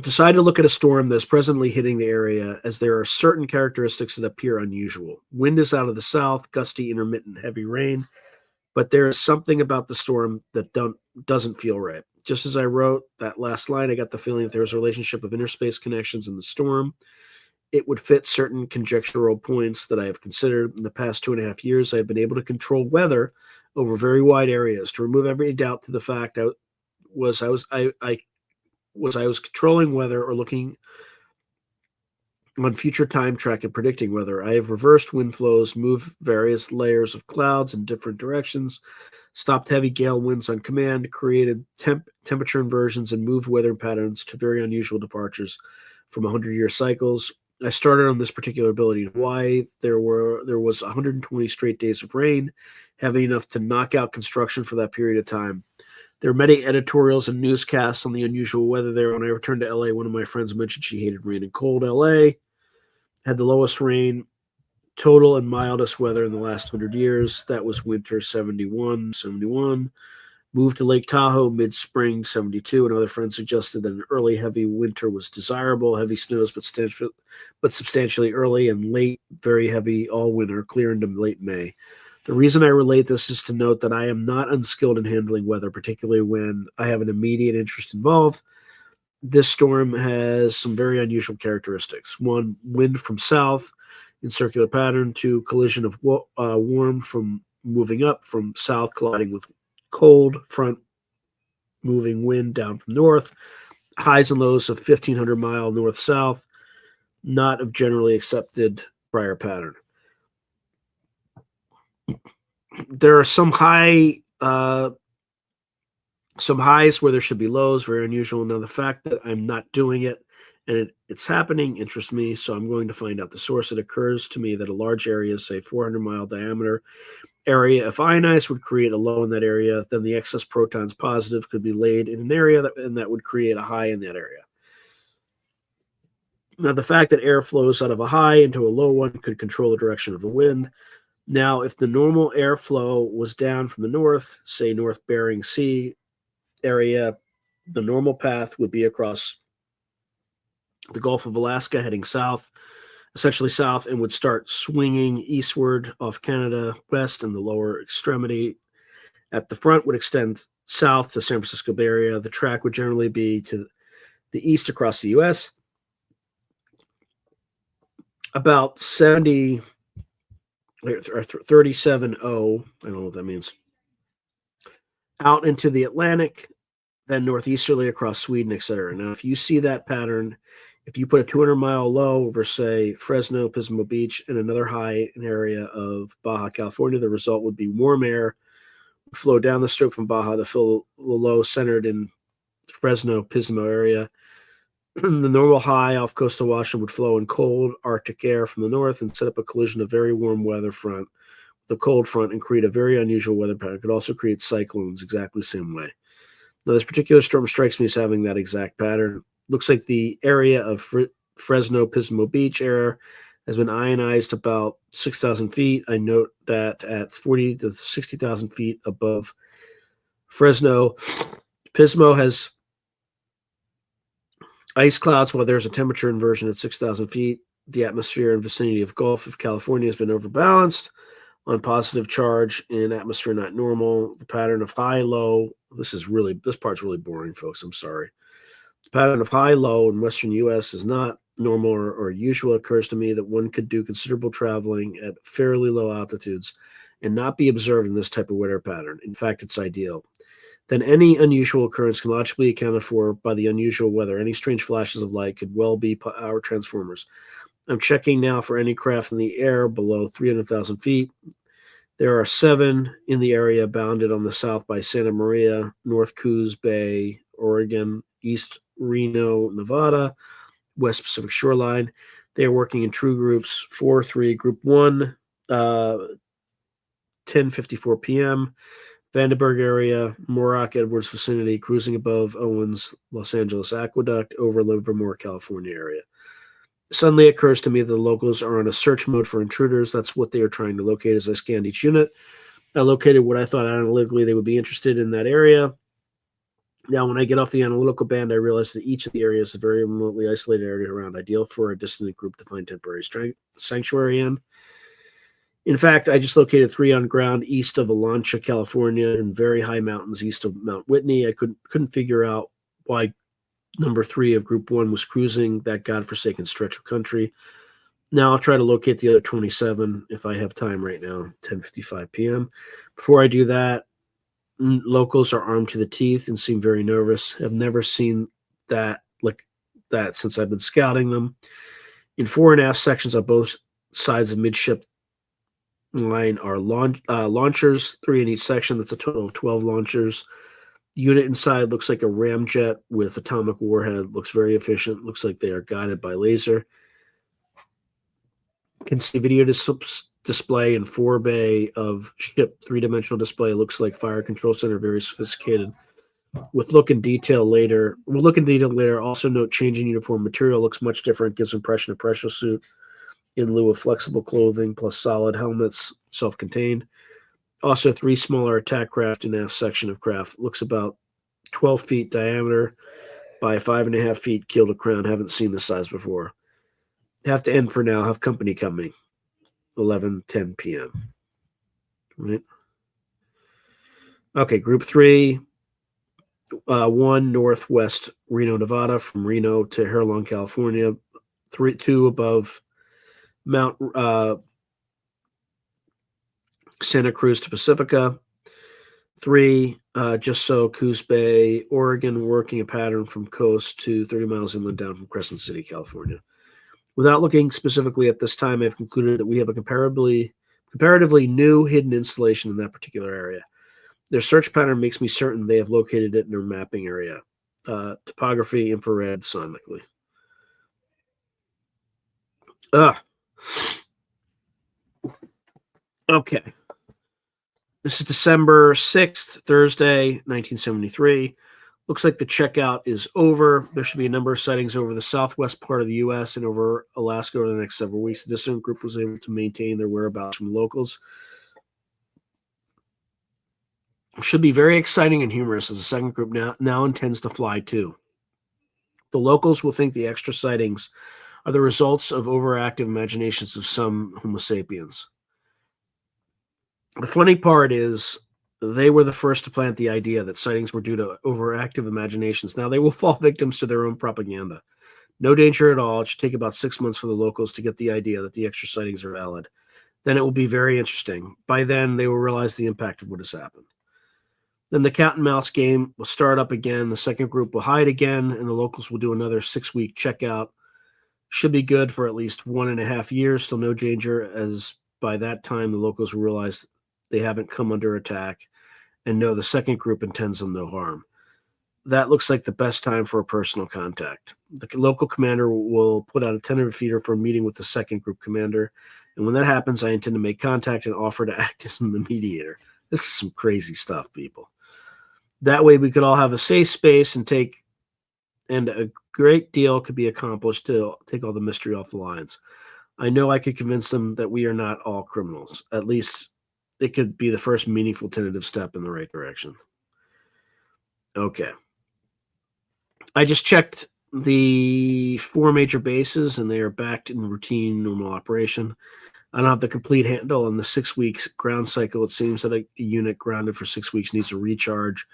Decided to look at a storm that's presently hitting the area as there are certain characteristics that appear unusual. Wind is out of the south, gusty, intermittent, heavy rain, but there is something about the storm that doesn't feel right. Just as I wrote that last line, I got the feeling that there was a relationship of interspace connections in the storm. It would fit certain conjectural points that I have considered. In the past 2.5 years, I have been able to control weather over very wide areas. To remove every doubt to the fact I was controlling weather or looking on future time track and predicting weather. I have reversed wind flows, moved various layers of clouds in different directions, stopped heavy gale winds on command, created temperature inversions, and moved weather patterns to very unusual departures from 100-year cycles. I started on this particular ability in Hawaii. There was 120 straight days of rain, heavy enough to knock out construction for that period of time. There are many editorials and newscasts on the unusual weather there. When I returned to LA, one of my friends mentioned she hated rain and cold. LA had the lowest rain total and mildest weather in the last 100 years. That was winter 71. Moved to Lake Tahoe mid-spring 72. Another friend suggested that an early heavy winter was desirable. Heavy snows, but substantially early, and late, very heavy all winter, clear into late May. The reason I relate this is to note that I am not unskilled in handling weather, particularly when I have an immediate interest involved. This storm has some very unusual characteristics. 1, wind from south in circular pattern. 2, collision of warm from moving up from south colliding with cold front moving wind down from north. highs and lows of 1,500 mile north-south, not of generally accepted prior pattern. There are some highs where there should be lows, very unusual. Now, the fact that I'm not doing it and it's happening interests me, so I'm going to find out the source. It occurs to me that a large area, say 400-mile diameter area, if ionized, would create a low in that area. Then the excess protons positive could be laid in an area, and that would create a high in that area. Now, the fact that air flows out of a high into a low one could control the direction of the wind. Now, if the normal airflow was down from the north, say North Bering Sea area, the normal path would be across the Gulf of Alaska heading south, essentially south, and would start swinging eastward off Canada west, and the lower extremity at the front would extend south to San Francisco Bay Area. The track would generally be to the east across the U.S. About 70 or 37.0, I don't know what that means, out into the Atlantic, then northeasterly across Sweden, etc. Now, if you see that pattern, if you put a 200-mile low over, say, Fresno, Pismo Beach, and another high in area of Baja California, the result would be warm air would flow down the strip from Baja to fill the low centered in Fresno, Pismo area. The normal high off coastal Washington would flow in cold Arctic air from the north and set up a collision of very warm weather front, the cold front, and create a very unusual weather pattern. It could also create cyclones exactly the same way. Now, this particular storm strikes me as having that exact pattern. Looks like the area of Fresno, Pismo Beach area has been ionized about 6,000 feet. I note that at 40 to 60,000 feet above Fresno, Pismo has ice clouds while there's a temperature inversion at 6,000 feet. The atmosphere in vicinity of Gulf of California has been overbalanced on positive charge in atmosphere not normal. The pattern of high-low, this part's really boring, folks. I'm sorry. The pattern of high-low in western U.S. is not normal or usual. It occurs to me that one could do considerable traveling at fairly low altitudes and not be observed in this type of weather pattern. In fact, it's ideal. Then any unusual occurrence can logically be accounted for by the unusual weather. Any strange flashes of light could well be power transformers. I'm checking now for any craft in the air below 300,000 feet. There are 7 in the area bounded on the south by Santa Maria, North Coos Bay, Oregon, East Reno, Nevada, West Pacific Shoreline. They are working in true groups 4-3. Group 1, 10:54 p.m., Vandenberg area, Mooroc, Edwards vicinity, cruising above Owens, Los Angeles Aqueduct, over Livermore, California area. Suddenly it occurs to me that the locals are on a search mode for intruders. That's what they are trying to locate as I scanned each unit. I located what I thought analytically they would be interested in that area. Now, when I get off the analytical band, I realize that each of the areas is a very remotely isolated area around, ideal for a distant group to find temporary sanctuary in. In fact, I just located 3 on ground east of Alancha, California, and very high mountains east of Mount Whitney. I couldn't figure out why number 3 of Group 1 was cruising that godforsaken stretch of country. Now I'll try to locate the other 27 if I have time right now, 10:55 p.m. Before I do that, locals are armed to the teeth and seem very nervous. I've never seen that like that since I've been scouting them. In fore and aft sections on both sides of midship line are launchers, 3 in each section. That's a total of 12 launchers. The unit inside looks like a ramjet with atomic warhead. Looks very efficient. Looks like they are guided by laser. Can see video display in forebay of ship, 3-dimensional display. Looks like fire control center, very sophisticated. With look in detail later. We'll look in detail later. Also note changing uniform material looks much different. Gives impression of pressure suit in lieu of flexible clothing plus solid helmets, self-contained. Also 3 smaller attack craft in aft section of craft. Looks about 12 feet diameter by 5.5 feet keel to crown. Haven't seen this size before. Have to end for now. Have company coming. 11:10 p.m. Right. Okay, group 3. 1 northwest Reno, Nevada, from Reno to Harlong, California. 2 above Mount Santa Cruz to Pacifica. 3, just so Coos Bay, Oregon, working a pattern from coast to 30 miles inland down from Crescent City, California. Without looking specifically at this time, I've concluded that we have a comparatively new hidden installation in that particular area. Their search pattern makes me certain they have located it in their mapping area. Topography, infrared, sonically. Okay. This is December 6th, Thursday, 1973. Looks like the checkout is over. There should be a number of sightings over the southwest part of the U.S. and over Alaska over the next several weeks. The dissident group was able to maintain their whereabouts from locals. It should be very exciting and humorous as the second group now intends to fly too. The locals will think the extra sightings are the results of overactive imaginations of some Homo sapiens. The funny part is they were the first to plant the idea that sightings were due to overactive imaginations. Now they will fall victims to their own propaganda. No danger at all. It should take about 6 months for the locals to get the idea that the extra sightings are valid. Then it will be very interesting. By then, they will realize the impact of what has happened. Then the cat and mouse game will start up again. The second group will hide again, and the locals will do another 6-week checkout. Should be good for at least 1.5 years. Still no danger, as by that time, the locals will realize they haven't come under attack and know the second group intends them no harm. That looks like the best time for a personal contact. The local commander will put out a tentative feeder for a meeting with the second group commander. And when that happens, I intend to make contact and offer to act as a mediator. This is some crazy stuff, people. That way we could all have a safe space and a great deal could be accomplished to take all the mystery off the lines. I know I could convince them that we are not all criminals. At least it could be the first meaningful tentative step in the right direction. Okay. I just checked the 4 major bases, and they are back in routine normal operation. I don't have the complete handle on the 6 weeks ground cycle. It seems that a unit grounded for 6 weeks needs to recharge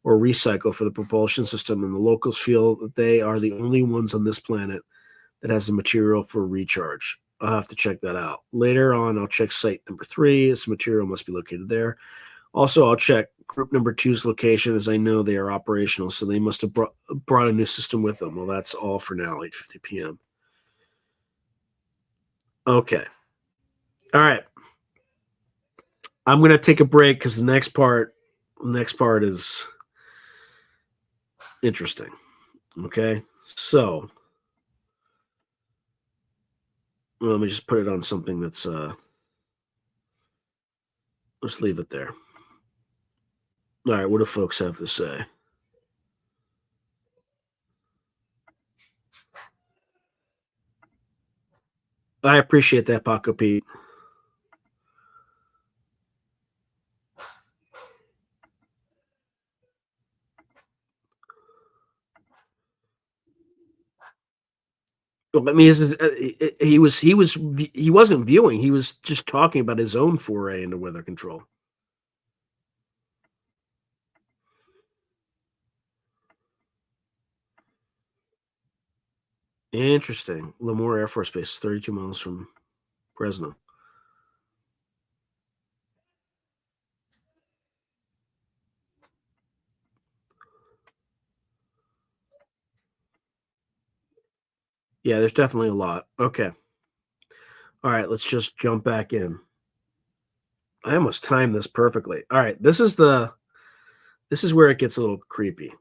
or recycle for the propulsion system, and the locals feel that they are the only ones on this planet that has the material for recharge. I'll have to check that out. Later on, I'll check site number 3. This material must be located there. Also, I'll check group number 2's location, as I know they are operational, so they must have brought a new system with them. Well, that's all for now, 8:50 p.m. Okay. All right. I'm going to take a break because the next part is interesting. Okay. So let me just put it on something that's, let's leave it there. All right. What do folks have to say? I appreciate that, Paco Pete. I mean, he wasn't viewing. He was just talking about his own foray into weather control. Interesting. Lemoore Air Force Base is 32 miles from Fresno. Yeah, there's definitely a lot. Okay. All right, let's just jump back in. I almost timed this perfectly. All right, this is where it gets a little creepy.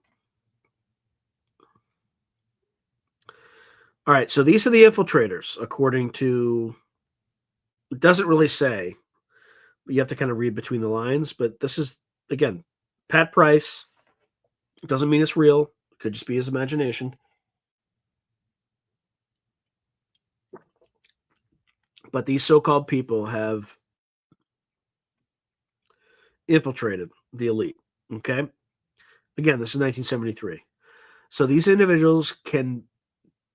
All right, so these are the infiltrators, according to, it doesn't really say, but you have to kind of read between the lines. But this is, again, Pat Price. It doesn't mean it's real. It could just be his imagination. But these so-called people have infiltrated the elite. Okay. Again, this is 1973. So these individuals can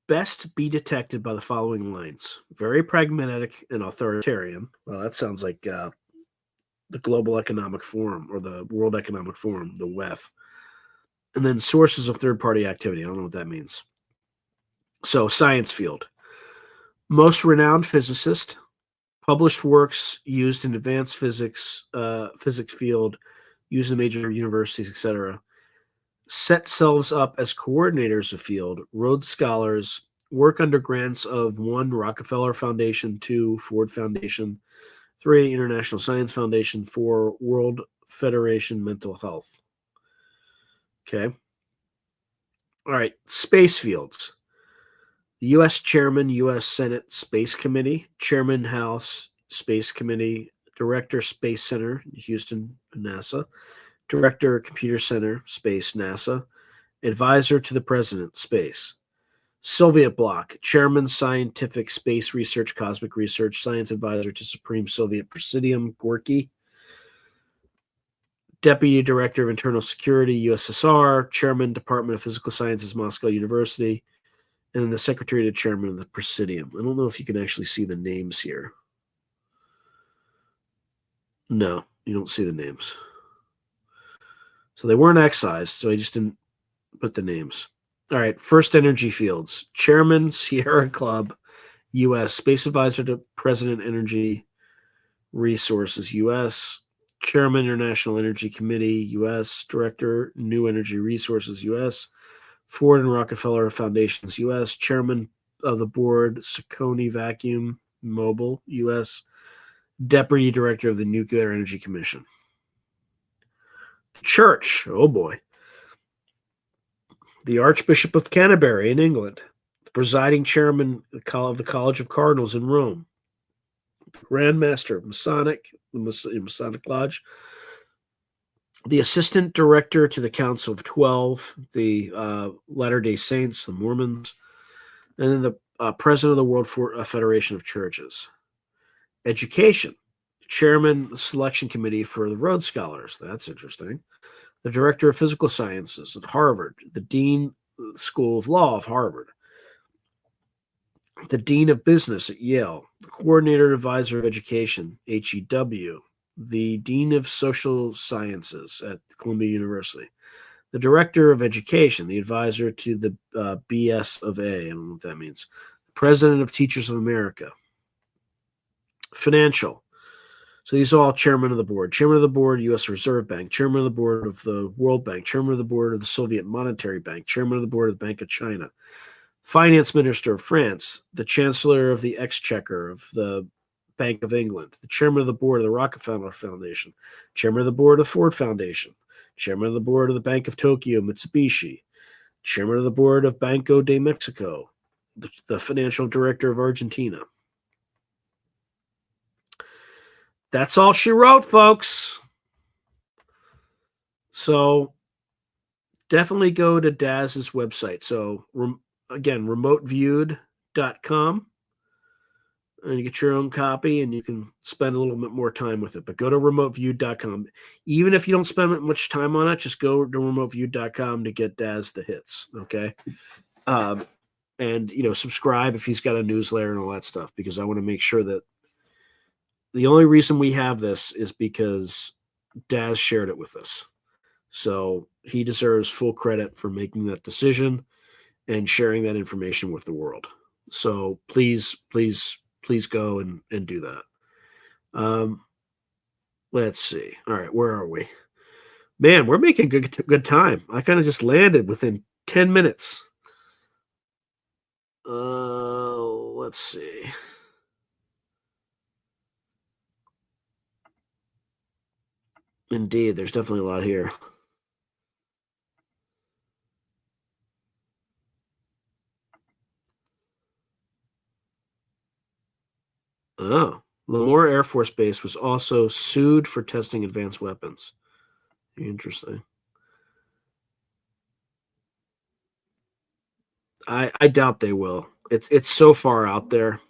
best be detected by the following lines: very pragmatic and authoritarian. Well, that sounds like the Global Economic Forum or the World Economic Forum, the WEF. And then sources of third-party activity. I don't know what that means. So science field. Most renowned physicist. Published works used in advanced physics field used in major universities, etc., set selves up as coordinators of field, Rhodes Scholars, work under grants of 1, Rockefeller Foundation, 2, Ford Foundation, 3, International Science Foundation, 4, World Federation Mental Health. Okay. All right. Space fields. The U.S. Chairman, U.S. Senate Space Committee, Chairman House Space Committee, Director Space Center, Houston, NASA, Director Computer Center, Space, NASA, Advisor to the President, Space. Soviet Bloc, Chairman Scientific Space Research, Cosmic Research, Science Advisor to Supreme Soviet Presidium, Gorky. Deputy Director of Internal Security, USSR, Chairman Department of Physical Sciences, Moscow University, and then the Secretary to Chairman of the Presidium. I don't know if you can actually see the names here. No, you don't see the names. So they weren't excised, so I just didn't put the names. All right, First Energy Fields. Chairman, Sierra Club, U.S. Space Advisor to President, Energy Resources, U.S. Chairman, International Energy Committee, U.S. Director, New Energy Resources, U.S. Ford and Rockefeller Foundations, U.S. Chairman of the Board, Saucony Vacuum Mobile, U.S. Deputy Director of the Nuclear Energy Commission. The Church, oh boy. The Archbishop of Canterbury in England. The presiding chairman of the College of Cardinals in Rome. The Grand Master of the Masonic Lodge. The assistant director to the Council of 12, the Latter-day Saints, the Mormons, and then the president of the World Federation of Churches. Education, chairman of the selection committee for the Rhodes Scholars. That's interesting. The director of physical sciences at Harvard, the dean of the School of Law of Harvard, the dean of business at Yale, the coordinator advisor of education, HEW, the dean of social sciences at Columbia University, the director of education, the advisor to the BS of A. I don't know what that means. The president of Teachers of America. Financial. So these are all chairman of the board. Chairman of the board, U.S. Reserve Bank. Chairman of the board of the World Bank. Chairman of the board of the Soviet Monetary Bank. Chairman of the board of the Bank of China. Finance Minister of France. The Chancellor of the Exchequer of the Bank of England. The chairman of the board of the Rockefeller Foundation. Chairman of the board of the Ford Foundation. Chairman of the board of the Bank of Tokyo, Mitsubishi. Chairman of the board of Banco de Mexico. The financial director of Argentina. That's all she wrote, folks. So definitely go to Daz's website. So again, remoteviewed.com. And you get your own copy and you can spend a little bit more time with it. But go to remoteviewed.com. Even if you don't spend much time on it, just go to remoteviewed.com to get Daz the hits. Okay. And, subscribe if he's got a newsletter and all that stuff, because I want to make sure that the only reason we have this is because Daz shared it with us. So he deserves full credit for making that decision and sharing that information with the world. So please go and do that. Let's see. All right, where are we? Man, we're making good time. I kind of just landed within 10 minutes. Let's see. Indeed, there's definitely a lot here. Oh, Lemoore Air Force Base was also sued for testing advanced weapons. Interesting. I doubt they will. It's so far out there.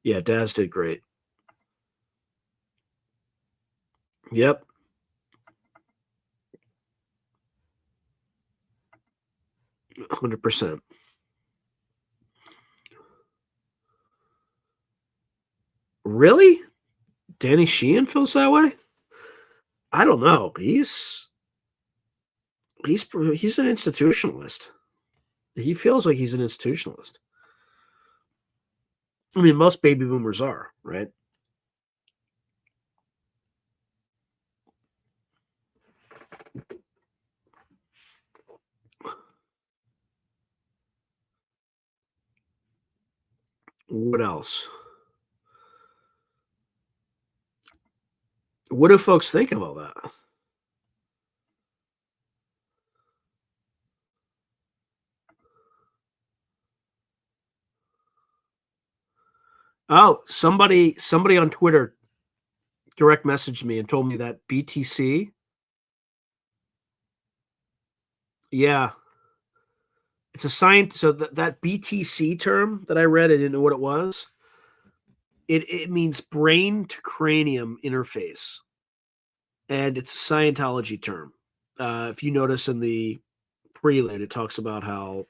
Yeah, Daz did great. Yep. %. Really? Danny Sheehan feels that way? I don't know. He's an institutionalist. He feels like he's an institutionalist. I mean, most baby boomers are, right? What else? What do folks think of all that? Oh, somebody on Twitter direct messaged me and told me that BTC, yeah, it's a science. So that BTC term that I read, I didn't know what it was. It means brain to cranium interface, and it's a Scientology term. If you notice in the prelude, it talks about how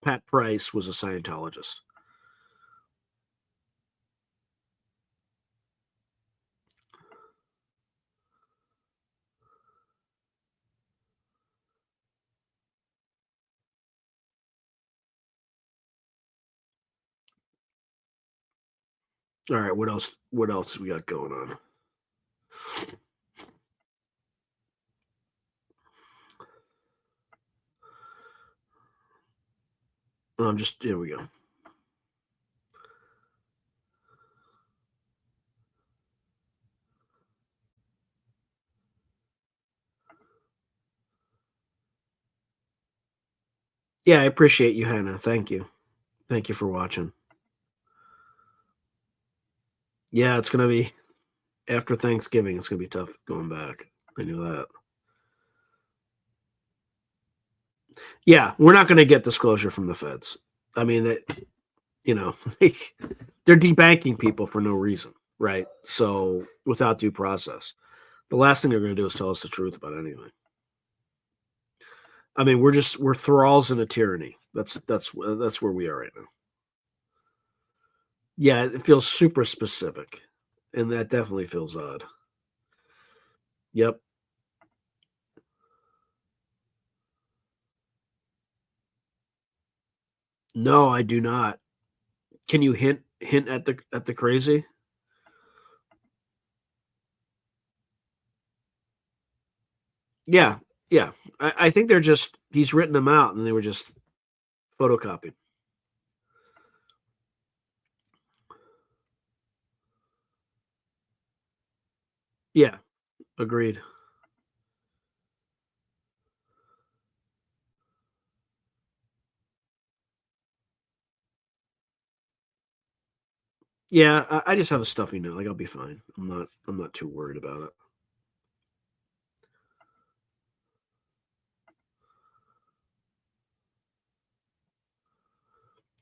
Pat Price was a Scientologist. All right, what else? What else we got going on? I'm just here we go. Yeah, I appreciate you, Hannah. Thank you. Thank you for watching. Yeah, it's gonna be after Thanksgiving. It's gonna be tough going back. I knew that. Yeah, we're not gonna get disclosure from the feds. I mean, you know, they're debanking people for no reason, right? So without due process, the last thing they're gonna do is tell us the truth about anything. I mean, we're thralls in a tyranny. That's where we are right now. Yeah, it feels super specific, and that definitely feels odd. Yep. No, I do not. Can you hint at the crazy? Yeah, yeah. I think they're just he's written them out, and they were just photocopied. Yeah, agreed. Yeah, I just have a stuffy nose. Like I'll be fine. I'm not too worried about it.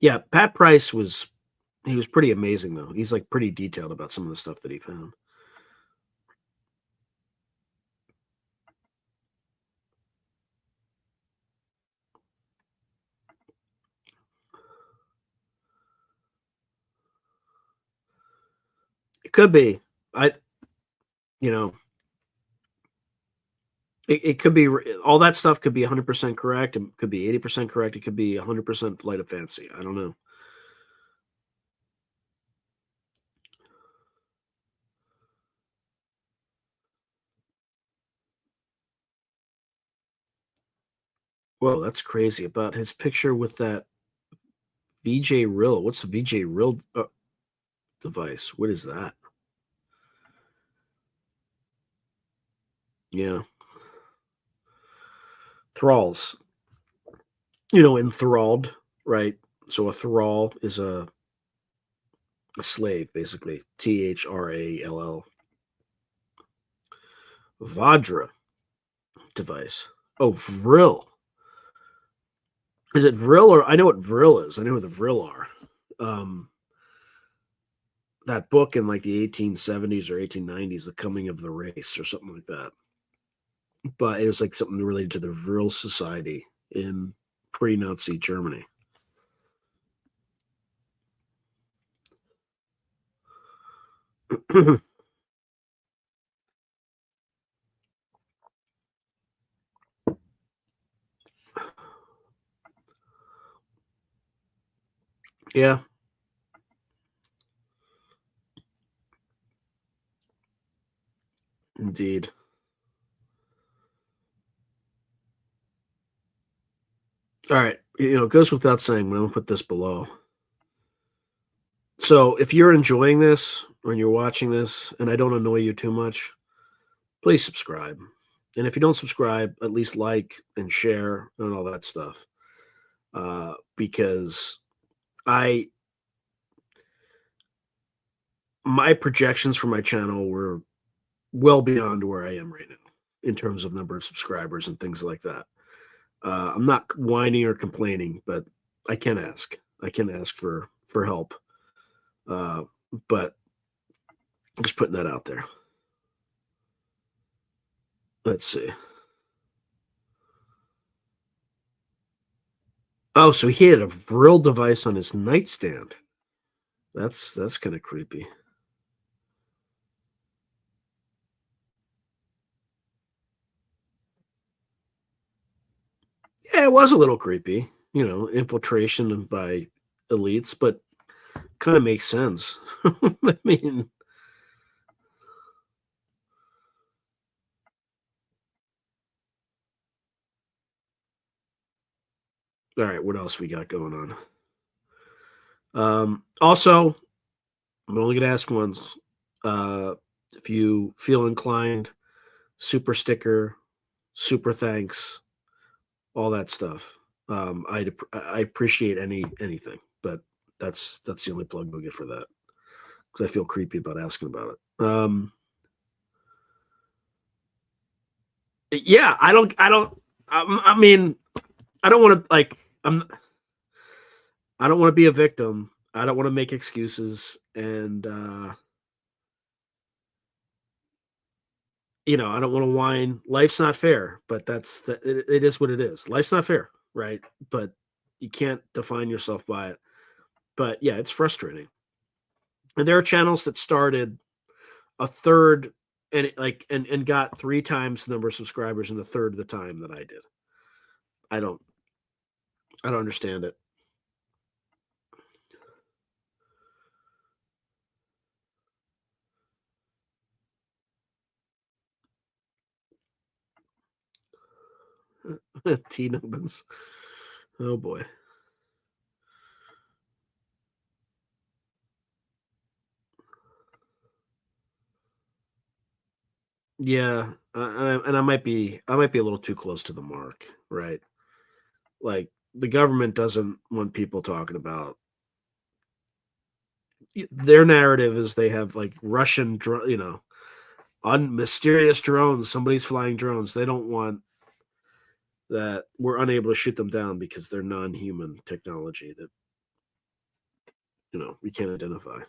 Yeah, Pat Price was he was pretty amazing though. He's like pretty detailed about some of the stuff that he found. It could be. I you know it could be all that stuff could be 100% correct. It could be 80% correct. It could be 100% flight of fancy. I don't know. Whoa, that's crazy about his picture with that VJ Rill. What's the VJ Rill device? What is that? Yeah, thralls. Enthralled, right? So a thrall is a slave, basically. Thrall. Vajra device. Oh, Vril. Is it Vril or I know what Vril is. I know who the Vril are. Um, that book in like the 1870s or 1890s, The Coming of the Race or something like that. But it was like something related to the Vril Society in pre-Nazi Germany. Yeah, indeed. All right. It goes without saying, but I'm going to put this below. So if you're enjoying this when you're watching this and I don't annoy you too much, please subscribe. And if you don't subscribe, at least like and share and all that stuff. Because I my projections for my channel were well beyond where I am right now in terms of number of subscribers and things like that. I'm not whining or complaining, but I can ask. I can ask for help. Uh, but I'm just putting that out there. Let's see. Oh, so he had a real device on his nightstand. That's kind of creepy. Yeah, it was a little creepy, infiltration by elites, but kind of makes sense. I mean, all right, what else we got going on? Also, I'm only gonna ask once. Uh, if you feel inclined, super sticker, super thanks, all that stuff. I appreciate anything, but that's the only plug we'll get for that because I feel creepy about asking about it. Yeah, I don't. I mean, I don't want to like. I don't want to be a victim. I don't want to make excuses, and I don't want to whine. Life's not fair, but it is what it is. Life's not fair, right? But you can't define yourself by it. But yeah, it's frustrating. And there are channels that started a third and got three times the number of subscribers in a third of the time that I did. I don't I don't understand it. T Nubbins. Oh boy. Yeah, and I might be a little too close to the mark, right? Like the government doesn't want people talking about their narrative is they have like Russian, mysterious drones. Somebody's flying drones. They don't want that we're unable to shoot them down because they're non-human technology that we can't identify.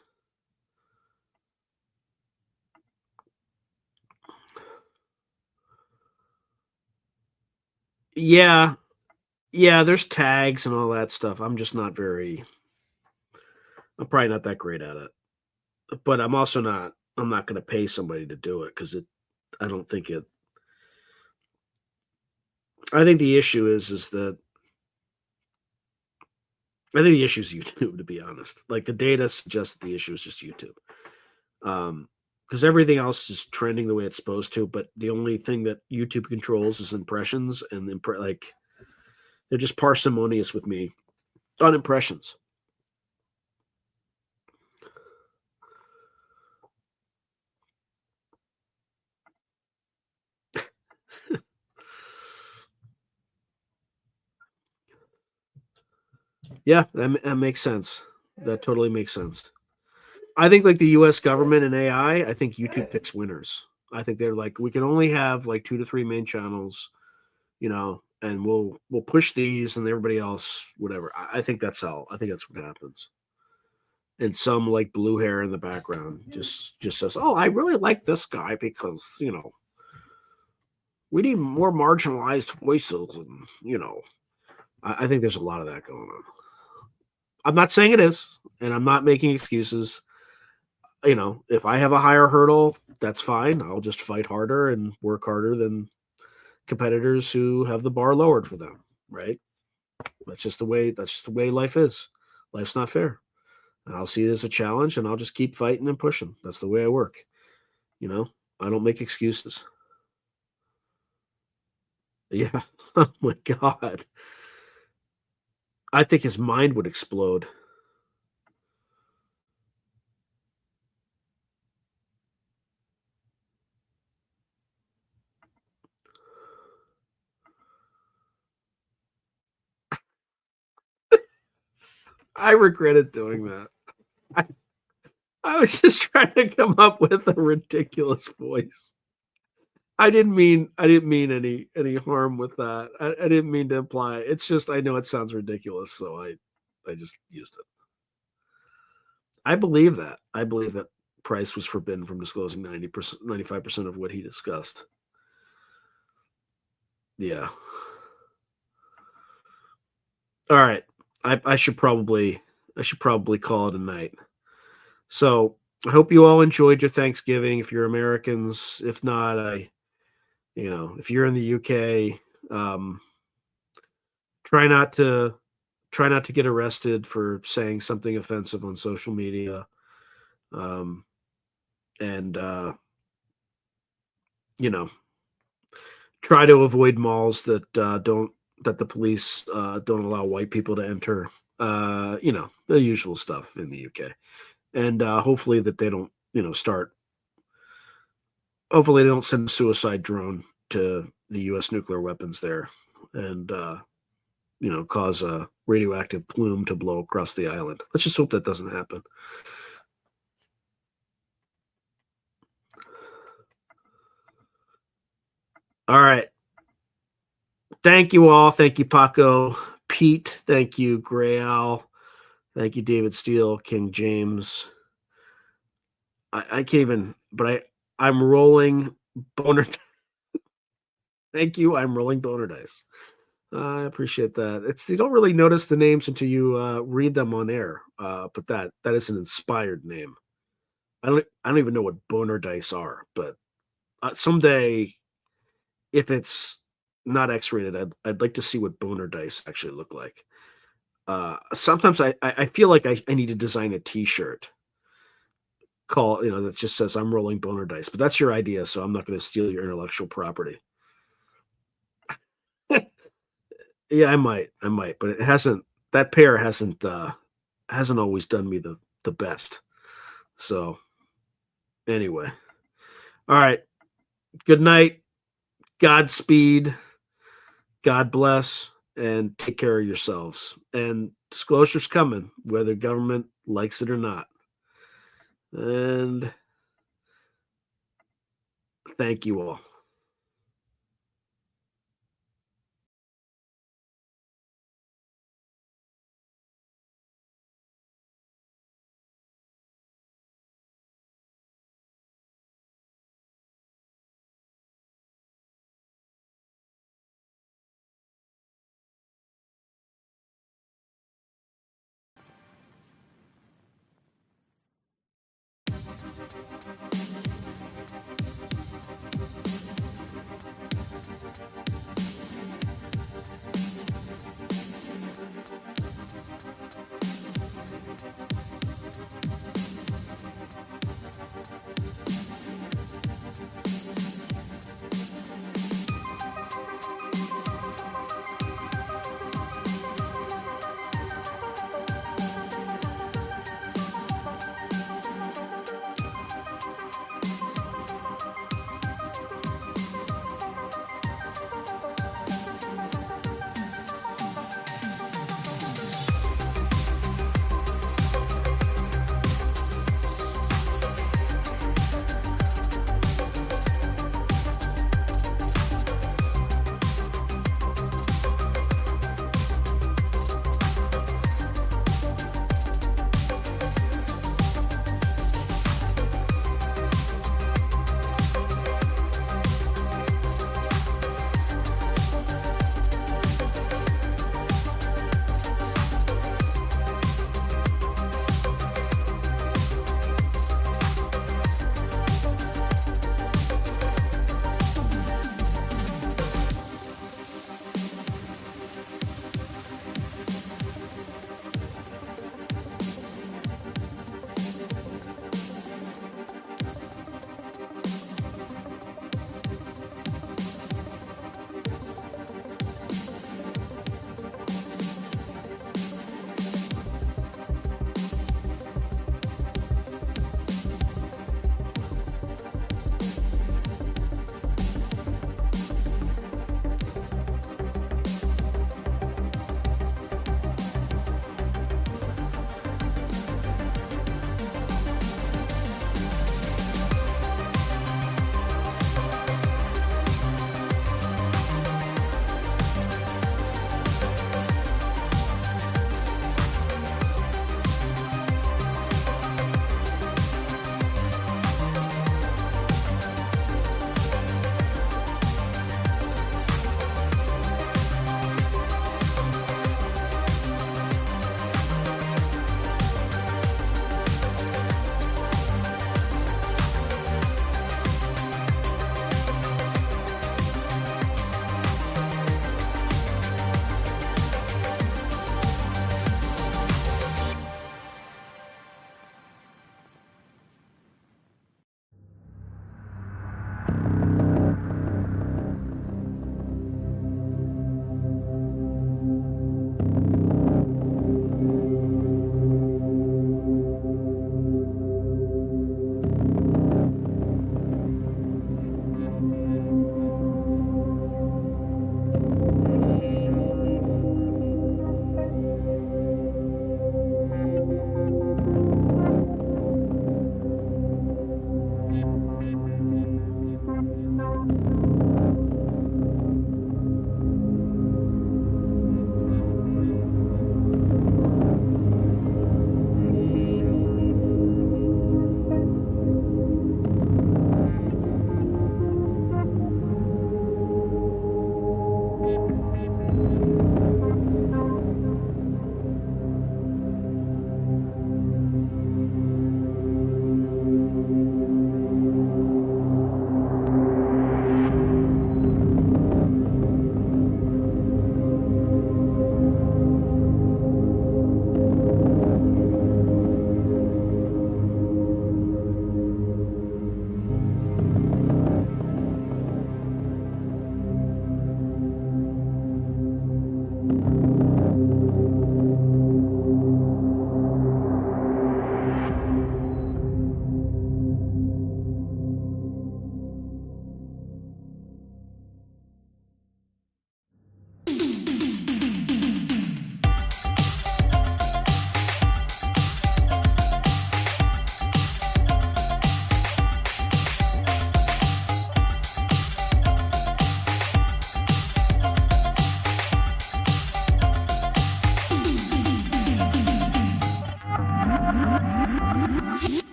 Yeah, yeah. There's tags and all that stuff. I'm just not very. I'm probably not that great at it, but I'm also not. I'm not going to pay somebody to do it because it. I don't think it. I think the issue is that I think the issue is YouTube. To be honest, like the data suggests that the issue is just YouTube. Because everything else is trending the way it's supposed to, but the only thing that YouTube controls is impressions, and like they're just parsimonious with me on impressions. Yeah, that makes sense. That totally makes sense. I think like the U.S. government and AI, I think YouTube picks winners. I think they're like we can only have like 2 to 3 main channels, and we'll push these and everybody else whatever. I think that's how. I think that's what happens. And some like blue hair in the background just says, "Oh, I really like this guy because we need more marginalized voices," and I think there's a lot of that going on. I'm not saying it is, and I'm not making excuses. If I have a higher hurdle, that's fine. I'll just fight harder and work harder than competitors who have the bar lowered for them. Right? That's just the way life is. Life's not fair. And I'll see it as a challenge, and I'll just keep fighting and pushing. That's the way I work. You know, I don't make excuses. Yeah. Oh my god. I think his mind would explode. I regretted doing that. I, I was just trying to come up with a ridiculous voice. I didn't mean any harm with that. I didn't mean to imply. It's just I know it sounds ridiculous, so I just used it. I believe that. I believe that Price was forbidden from disclosing 90%, 95% of what he discussed. Yeah. All right. I should probably call it a night. So I hope you all enjoyed your Thanksgiving. If you're Americans, if not, if you're in the UK, um, try not to try not to get arrested for saying something offensive on social media. Um, and you know, try to avoid malls that the police don't allow white people to enter. The usual stuff in the UK, and hopefully that they don't, start. Hopefully they don't send a suicide drone to the U.S. nuclear weapons there, and cause a radioactive plume to blow across the island. Let's just hope that doesn't happen. All right. Thank you all. Thank you, Paco. Pete. Thank you, Gray Owl. Thank you, David Steele, King James. I can't even, but I'm rolling boner. Thank you. I'm rolling boner dice. I appreciate that. It's you don't really notice the names until you read them on air. But that is an inspired name. I don't even know what boner dice are, but someday, if it's not X-rated, I'd like to see what boner dice actually look like. Sometimes I feel like I need to design a T-shirt that just says I'm rolling boner dice, but that's your idea, so I'm not going to steal your intellectual property. Yeah, I might, but it hasn't. That pair hasn't always done me the best. So anyway, all right. Good night. Godspeed. God bless, and take care of yourselves. And disclosure's coming, whether government likes it or not. And thank you all.